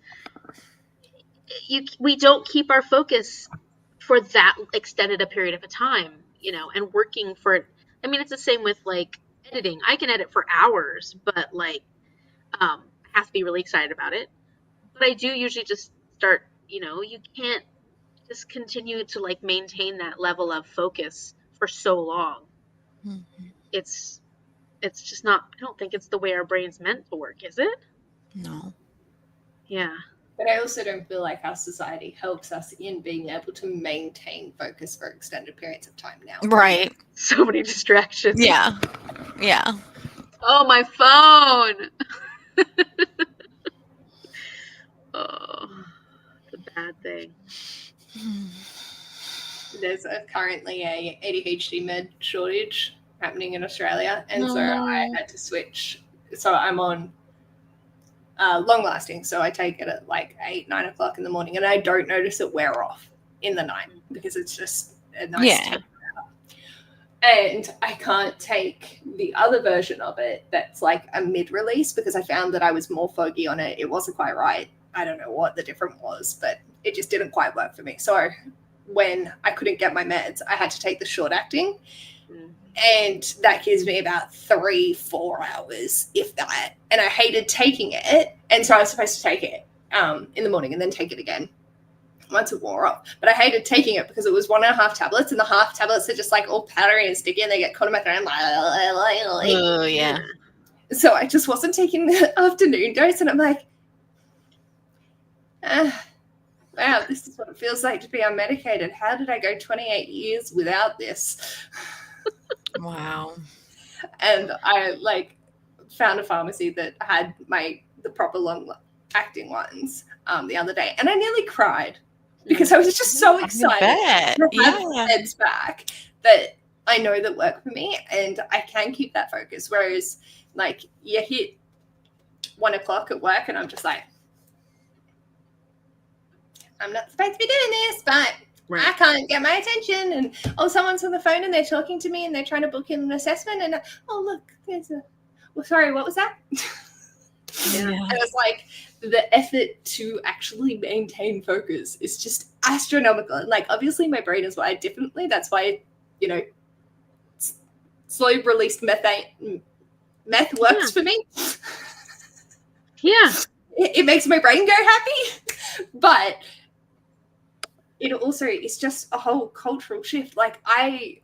we don't keep our focus for that extended a period of a time, and working for, I mean, it's the same with like editing. I can edit for hours, but like, I have to be really excited about it. But I do usually just start, you can't just continue to like maintain that level of focus for so long. Mm-hmm. It's just not, I don't think it's the way our brain's meant to work, is it? No. Yeah. But I also don't feel like our society helps us in being able to maintain focus for extended periods of time now. Right. So many distractions. Yeah. Yeah. Oh, my phone. Oh, it's a bad thing. There's currently a ADHD med shortage happening in Australia, and so I had to switch. So I'm on long lasting, so I take it at like 8-9 o'clock in the morning, and I don't notice it wear off in the night because it's just a nice temperature. And I can't take the other version of it that's like a mid release because I found that I was more foggy on it. It wasn't quite right. I don't know what the difference was, but it just didn't quite work for me. So when I couldn't get my meds, I had to take the short acting. And that gives me about 3-4 hours, if that. And I hated taking it. And so I was supposed to take it in the morning and then take it again once it wore off. But I hated taking it because it was 1.5 tablets, and the half tablets are just like all powdery and sticky, and they get caught in my throat. Oh, yeah. So I just wasn't taking the afternoon dose, and I'm like, wow, this is what it feels like to be unmedicated. How did I go 28 years without this? Wow. And I found a pharmacy that had the proper long acting ones the other day, and I nearly cried because I was just so excited to have meds back that I know that work for me, and I can keep that focus. Whereas like you hit 1 o'clock at work and I'm just like, I'm not supposed to be doing this, but I can't get my attention. And someone's on the phone and they're talking to me and they're trying to book in an assessment, and look, there's sorry, what was that? Yeah. And it's like the effort to actually maintain focus is just astronomical. And like obviously my brain is wired differently. That's why, slow released meth works for me. Yeah. It makes my brain go happy. But it also is just a whole cultural shift. Like I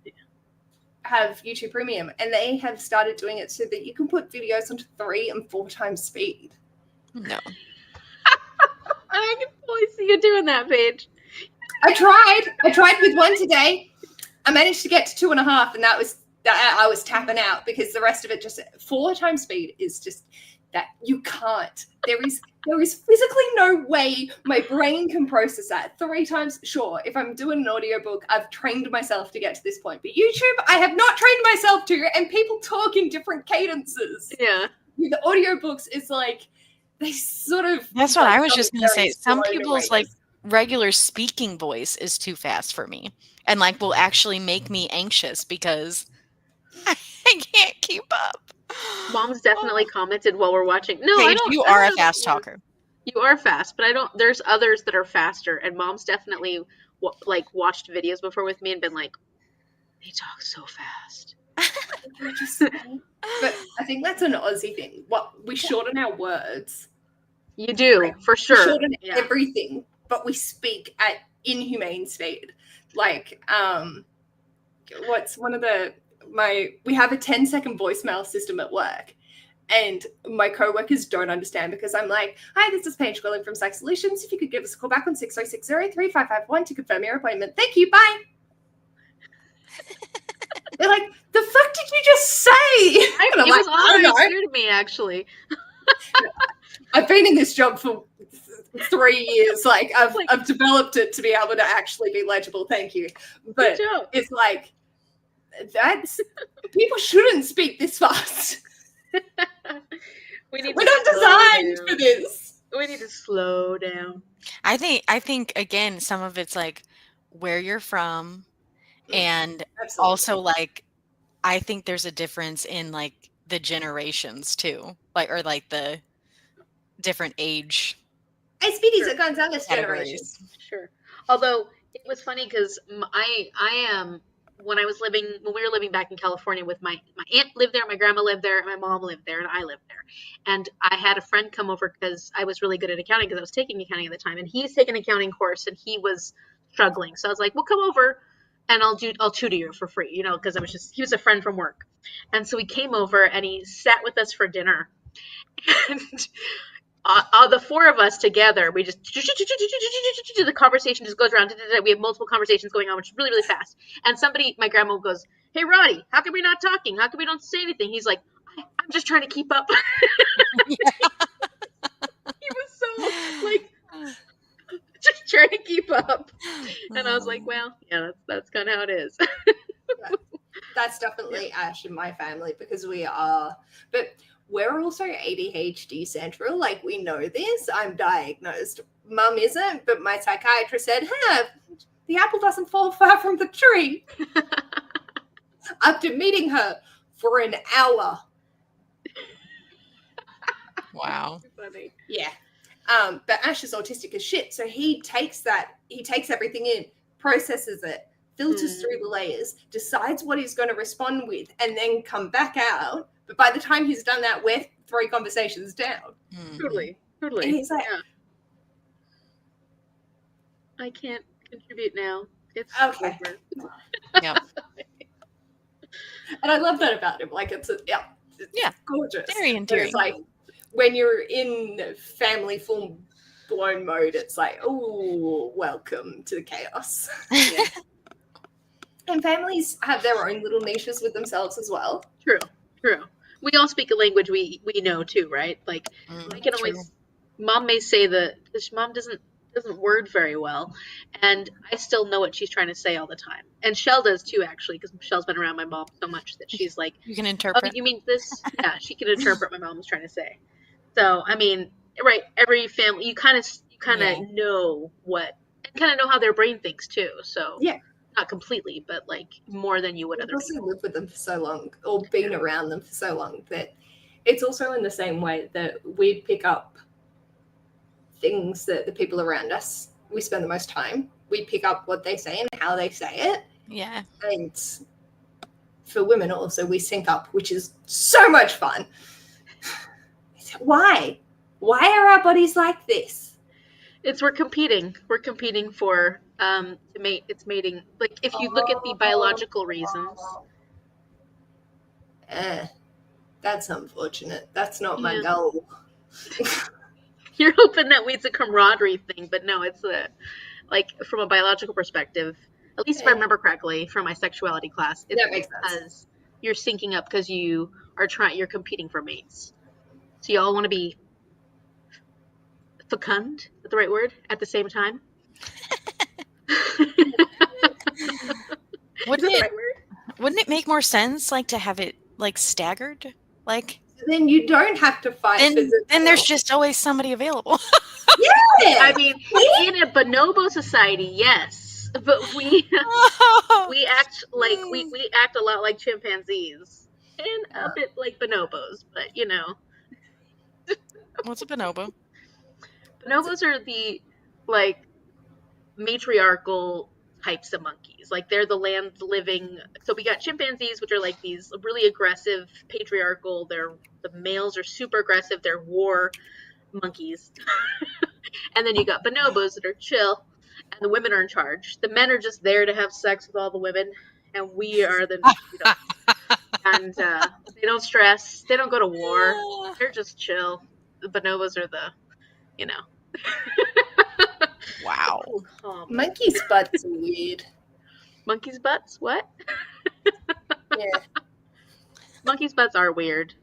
have YouTube Premium, and they have started doing it so that you can put videos onto 3 and 4 times speed. No. I can fully see you doing that, Paige. I tried with 1 today. I managed to get to 2.5, and that I was tapping out because the rest of it just 4 times speed is just that you can't. There is physically no way my brain can process that 3 times. Sure, if I'm doing an audiobook, I've trained myself to get to this point. But YouTube, I have not trained myself to, and people talk in different cadences. Yeah. With the audiobooks, it's like they sort of... That's what I was just going to say. Some slow people's like regular speaking voice is too fast for me, and like will actually make me anxious because I can't keep up. Mom's definitely commented while we're watching. No, Paige, I don't. You I are a don't- fast talker. You are fast, but I don't. There's others that are faster, and Mom's definitely watched videos before with me and been like, they talk so fast. But I think that's an Aussie thing. We shorten our words. You do, for sure. We shorten everything, but we speak at inhumane speed. Like, what's one of we have a 10-second voicemail system at work, and my co-workers don't understand because I'm like, hi, this is Paige calling from Psych Solutions. If you could give us a call back on 6060-3551 to confirm your appointment. Thank you, bye. They're like, the fuck did you just say? It was always clear to me, actually. I've been in this job for 3 years. Like, I've developed it to be able to actually be legible. Thank you. But it's like, people shouldn't speak this fast. We're not designed for this. We need to slow down. I think again, some of it's like where you're from, and Absolutely. also like I think there's a difference in like the generations too, or the different age. Hey, Speedy's a Gonzalez generation. Sure. Although it was funny because I am when we were living back in California with my aunt lived there, my grandma lived there, my mom lived there, and I lived there. And I had a friend come over because I was really good at accounting because I was taking accounting at the time, and he's taking an accounting course and he was struggling. So I was like, well, come over and I'll tutor you for free, because he was a friend from work. And so he came over and he sat with us for dinner. And the four of us together, we just the conversation just goes around. We have multiple conversations going on, which is really, really fast. And my grandma goes, "Hey, Roddy, how come we're not talking? How come we don't say anything?" He's like, "I'm just trying to keep up." He was so like just trying to keep up, and I was like, "Well, yeah, that's kind of how it is." That's definitely Ash in my family because we are, but we're also ADHD central. Like, we know this. I'm diagnosed. Mum isn't, but my psychiatrist said, the apple doesn't fall far from the tree. After meeting her for an hour. Wow. Funny. Yeah. But Ash is autistic as shit. So he takes everything in, processes it, filters through the layers, decides what he's going to respond with, and then come back out. But by the time he's done that, we're 3 conversations down. Totally. And he's like, I can't contribute now. It's okay. over. Yeah. And I love that about him. Like, it's gorgeous. Very endearing. It's like, when you're in family full-blown mode, it's like, oh, welcome to the chaos. Yeah. And families have their own little niches with themselves as well. True. We all speak a language we know too, right? Like, I can always, Mom may say because Mom doesn't word very well, and I still know what she's trying to say all the time. And Shell does too, actually, because Shell's been around my mom so much that she's like, you can interpret. "Oh, you mean this?" Yeah, she can interpret what my mom was trying to say. So, I mean, right, every family, you kind of know how their brain thinks too. So, yeah, not completely, but like more than you would other people. You've also lived with them for so long, or been around them for so long, that it's also in the same way that we pick up things that the people around us, we spend the most time, we pick up what they say and how they say it. Yeah. And for women also, we sync up, which is so much fun. Why are our bodies like this? We're competing for to mate. It's mating. Like, if you look at the biological reasons, that's unfortunate. That's not my goal. You're hoping that it's a camaraderie thing, but no, it's like, from a biological perspective, at least if I remember correctly from my sexuality class, it's because you're syncing up because you're competing for mates. So you all want to be fecund, is that the right word, at the same time? Wouldn't it make more sense, like, to have it, like, staggered? Like, then you don't have to fight. Then there's just always somebody available. Yeah. I mean, in a bonobo society, yes, but we act like we act a lot like chimpanzees and a bit like bonobos, but you know. What's a bonobo? Bonobos are the, like, matriarchal types of monkeys. Like, they're the land living. So we got chimpanzees, which are like these really aggressive, patriarchal. The males are super aggressive. They're war monkeys. And then you got bonobos that are chill, and the women are in charge. The men are just there to have sex with all the women, and we are the, and they don't stress. They don't go to war. They're just chill. The bonobos are the, Wow. Monkeys' butts are weird. Monkeys' butts? What? Yeah. Monkeys' butts are weird.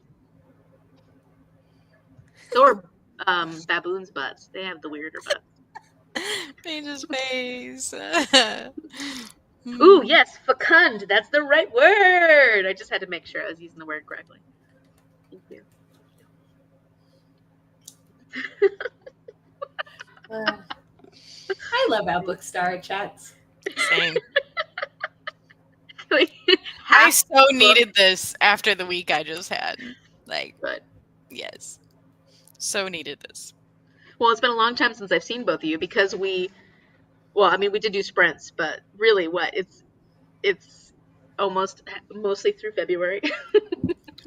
So are baboons' butts. They have the weirder butts. Paige's face. Ooh, yes, fecund. That's the right word. I just had to make sure I was using the word correctly. Thank you. I love our BookStara chats. Same. I so needed this after the week I just had. Like, but yes, so needed this. Well, it's been a long time since I've seen both of you because we did do sprints, but really, it's almost mostly through February.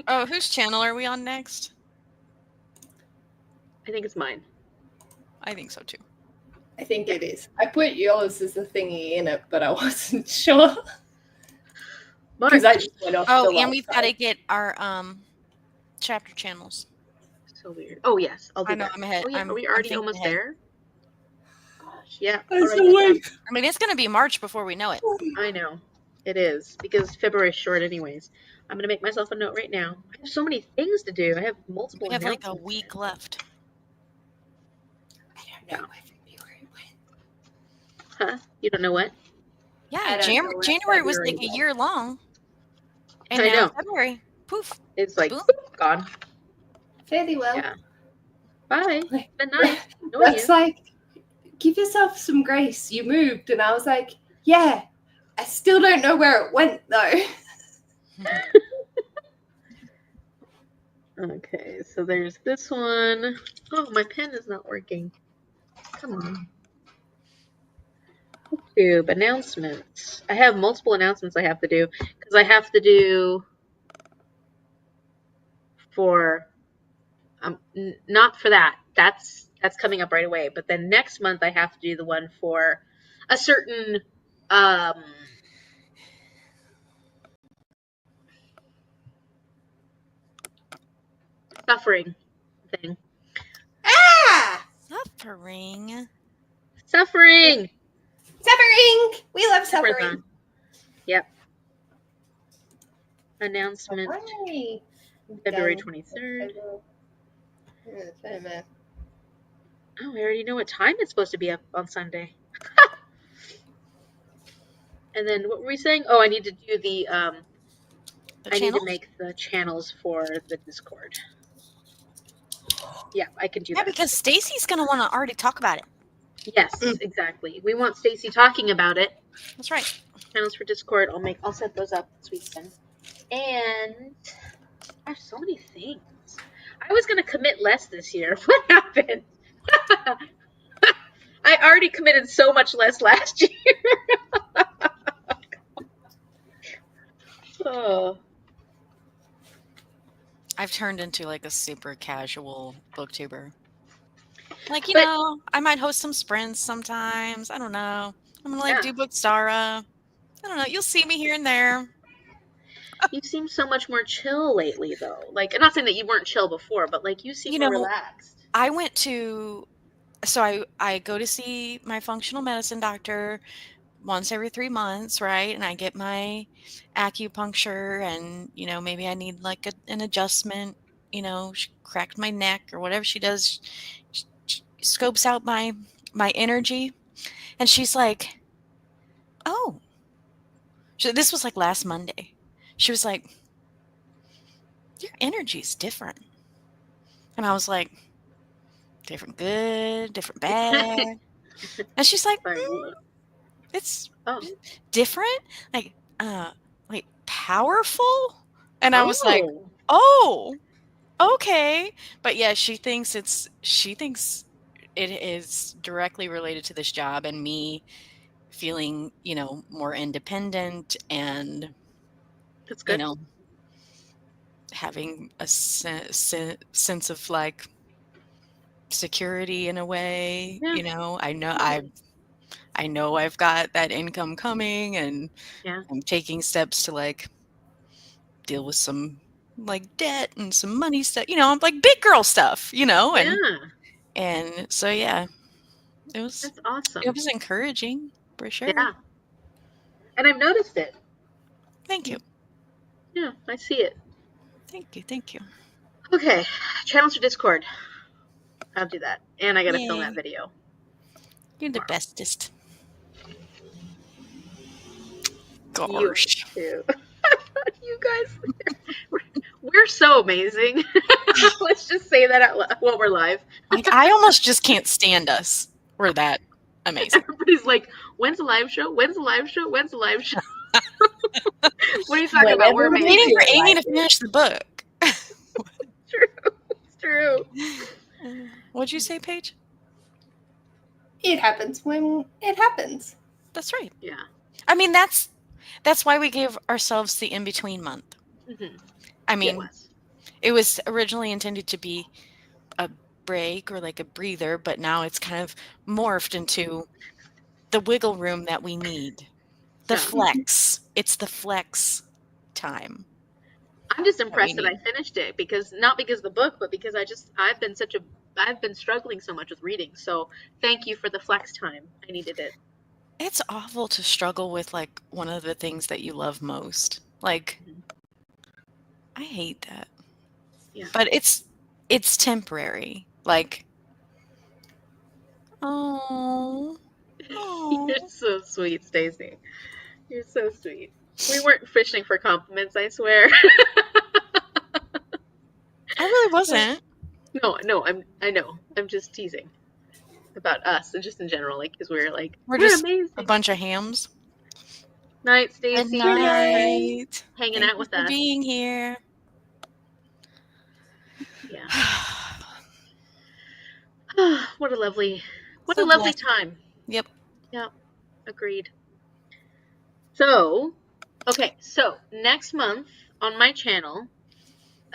Oh, whose channel are we on next? I think it's mine. I think so too. I think it is. I put yours as the thingy in it, but I wasn't sure. Because I just went off. Oh, and we've got to get our chapter channels. So weird. Oh yes, I'll do I know that. I'm ahead. Oh yeah, I'm are we already thinking almost ahead. there? Gosh, yeah. I'm All right, so that late. down. I mean, it's going to be March before we know it. I know. It is, because February's short anyways. I'm gonna make myself a note right now. I have so many things to do. I have multiple We have like a announcements. week left. I don't know where February went. Huh? You don't know what? Yeah, I don't know where January was like February a went. year long. And I now know. February, poof. It's like Boom. gone. Fairly well. Yeah. Bye. Like, Been nice. Knowing That's you. like, give yourself some grace. You moved, and I was like, yeah. I still don't know where it went though. Okay, so there's this one. Oh, my pen is not working. Come on. YouTube announcements. I have multiple announcements I have to do because I have to do for not for that. That's coming up right away. But then next month I have to do the one for a certain suffering thing. Ah! Suffering. Suffering. Suffering! We love suffering. Suffering. Yep. Announcement Hooray. February Done. 23rd. Yeah, Oh, I already know what time it's supposed to be up on Sunday. And then what were we saying? Oh, I need to do the I need channel? to make the channels for the Discord. Yeah, I can do Yeah, that. because Stacy's going to want to already talk about it. Yes, exactly. We want Stacy talking about it. That's right. Channels for Discord. I'll set those up this weekend. And I have so many things. I was gonna commit less this year. What happened? I already committed so much less last year. Oh. I've turned into like a super casual booktuber. Like, But- I might host some sprints sometimes. I don't know. I'm going to Yeah. do BookStara. I don't know. You'll see me here and there. You seem so much more chill lately, though. Like, I'm not saying that you weren't chill before, but like you seem more relaxed. I went to, so I go to see my functional medicine doctor once every 3 months, right? And I get my acupuncture and, maybe I need like an adjustment, she cracked my neck or whatever she does. She scopes out my energy and she's like, oh, this was like last Monday. She was like, your energy is different. And I was like, different good, different bad. And she's like, it's different, like powerful. And I was like, oh, okay. But yeah, she thinks it is directly related to this job and me feeling, more independent and That's good. having a sense of like security in a way. Yeah. I know I've got that income coming and Yeah. I'm taking steps to like deal with some like debt and some money stuff, like big girl stuff, and so yeah, That's awesome. it was encouraging for sure. Yeah. And I've noticed it. Thank you. Yeah, I see it. Thank you. Okay, channels for Discord. I'll do that. And I gotta film that Yay. video. You're the bestest. Gosh. You guys, we're so amazing. Let's just say that out loud while we're live. Like, I almost just can't stand us. We're that amazing. Everybody's like, when's the live show? When's the live show? When's the live show? What are you talking about? We're We're amazing. waiting for Amy to finish the book. It's true. What'd you say, Paige? It happens when it happens. That's right. Yeah. I mean, that's why we gave ourselves the in-between month. Mm-hmm. I mean, it was originally intended to be a break or like a breather, but now it's kind of morphed into the wiggle room that we need. The flex. It's the flex time. I'm just impressed that I finished it not because of the book, but because I've been struggling so much with reading. So thank you for the flex time. I needed it. It's awful to struggle with like one of the things that you love most. Like, I hate that. Yeah. But it's temporary. Like, oh, You're so sweet, Stacey. You're so sweet. We weren't fishing for compliments, I swear. I really wasn't. No, I know. I'm just teasing about us and just in general, like, because we're Just amazing. a bunch of hams. Night, Good Stacey. night. Hanging Thank out you with for us. being here. Yeah. What a lovely So blessed. time. Yep. Yeah, agreed. So, okay, so next month on my channel,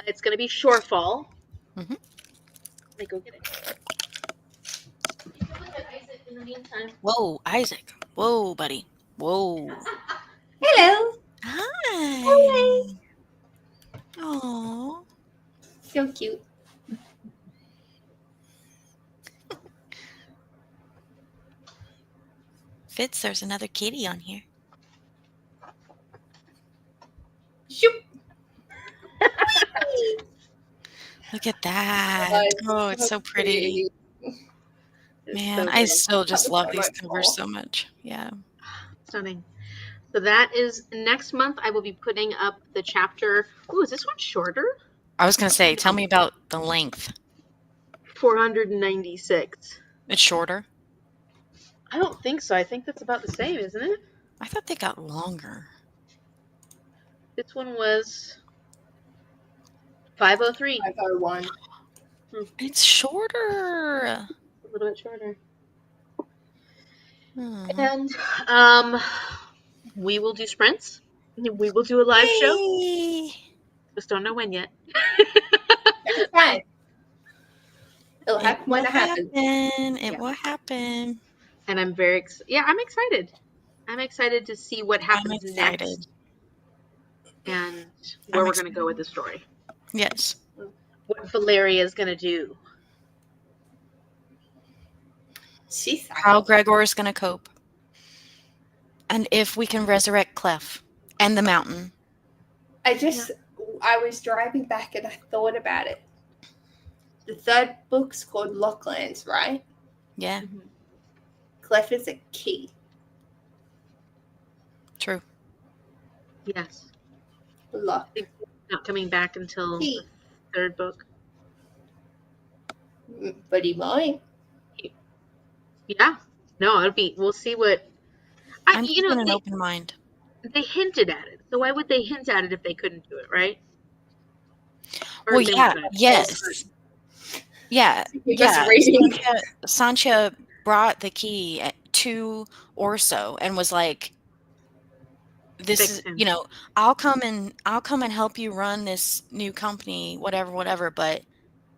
it's going to be Shorefall. Mhm. Let me go get it. You can look at Isaac in the meantime. Whoa, Isaac. Whoa, buddy. Whoa. Hello. Hi. Oh. So cute. Fitz, there's another kitty on here. Shoop. Look at that. Oh, It's so pretty. It's Man, so I good. still just That was love so these much covers more. so much. Yeah. Stunning. So that is next month. I will be putting up the chapter. Ooh, is this one shorter? I was going to say, tell me about the length. 496. It's shorter? I don't think so. I think that's about the same, isn't it? I thought they got longer. This one was 503. 501. It's shorter. A little bit shorter. Hmm. And we will do sprints. We will do a live show. Yay. Just don't know when yet. That's fine. It'll It happen when will it happens. happen. It Yeah. will happen. And I'm very I'm excited. I'm excited to see what happens excited. next and where I'm we're going to go with the story. Yes. What Valeria is going to do. She's How Gregor is going to cope. And if we can resurrect Clef and the mountain. I was driving back and I thought about it. The third book's called Locklands, right? Yeah, Clef is a key. true. Yes. Lock. Not coming back until Key. the third book. But he might. Yeah. No, we'll see what. I'm keeping an open mind. They hinted at it. So why would they hint at it if they couldn't do it, right? Or Well, they yeah, wouldn't. yes. Yeah, Just reading. Sancha brought the key to Orso and was like, "This Fix is, him. I'll come and help you run this new company, whatever. But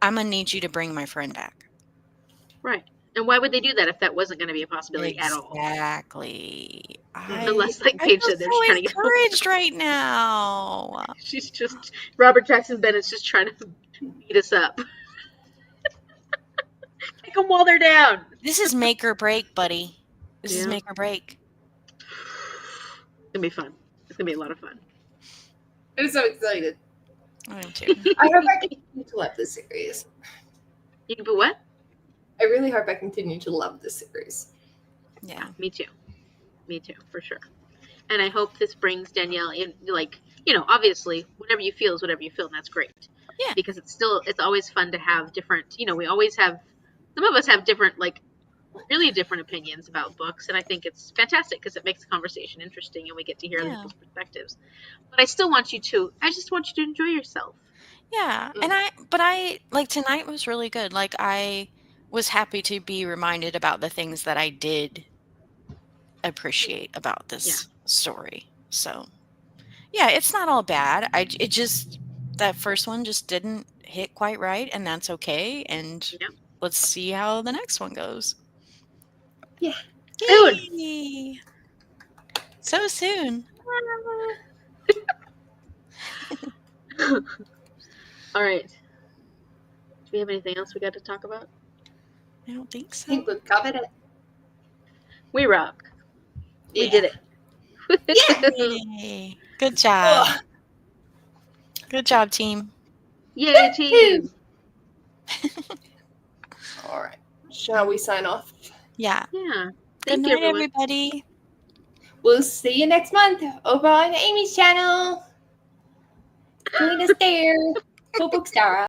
I'm gonna need you to bring my friend back." Right. And why would they do that if that wasn't going to be a possibility at all? Exactly. Unless, like I Paige feel said, they're so trying to get. encouraged right now. She's just Robert Jackson Bennett's just trying to beat us up. Kick them while they're down. This is make or break, buddy. This is Yeah. make or break. It's gonna be fun. It's gonna be a lot of fun. I'm so excited. I am too. I hope I continue to love this series. You can put what? I really hope I continue to love this series. Yeah. Me too. Me too, for sure. And I hope this brings Danielle in, obviously, whatever you feel is whatever you feel, and that's great. Yeah. Because it's always fun to have different, we always have, some of us have different, really different opinions about books, and I think it's fantastic because it makes the conversation interesting and we get to hear other people's perspectives. But I just want you to enjoy yourself. Yeah. And I tonight was really good. Like, I was happy to be reminded about the things that I did appreciate about this story. So, yeah, it's not all bad. That first one just didn't hit quite right, and that's okay. And let's see how the next one goes. Yeah. Yay! So soon. All right. Do we have anything else we got to talk about? I don't think I so. think we've covered it. We rock. We Yeah. did it. Yay. Good job. Ugh. Good job, team. Yay, team. All right. Shall we sign off? Yeah. Yeah. Good Thank you, night, everyone. everybody. We'll see you next month over on Amy's channel. Join us there for BookStara.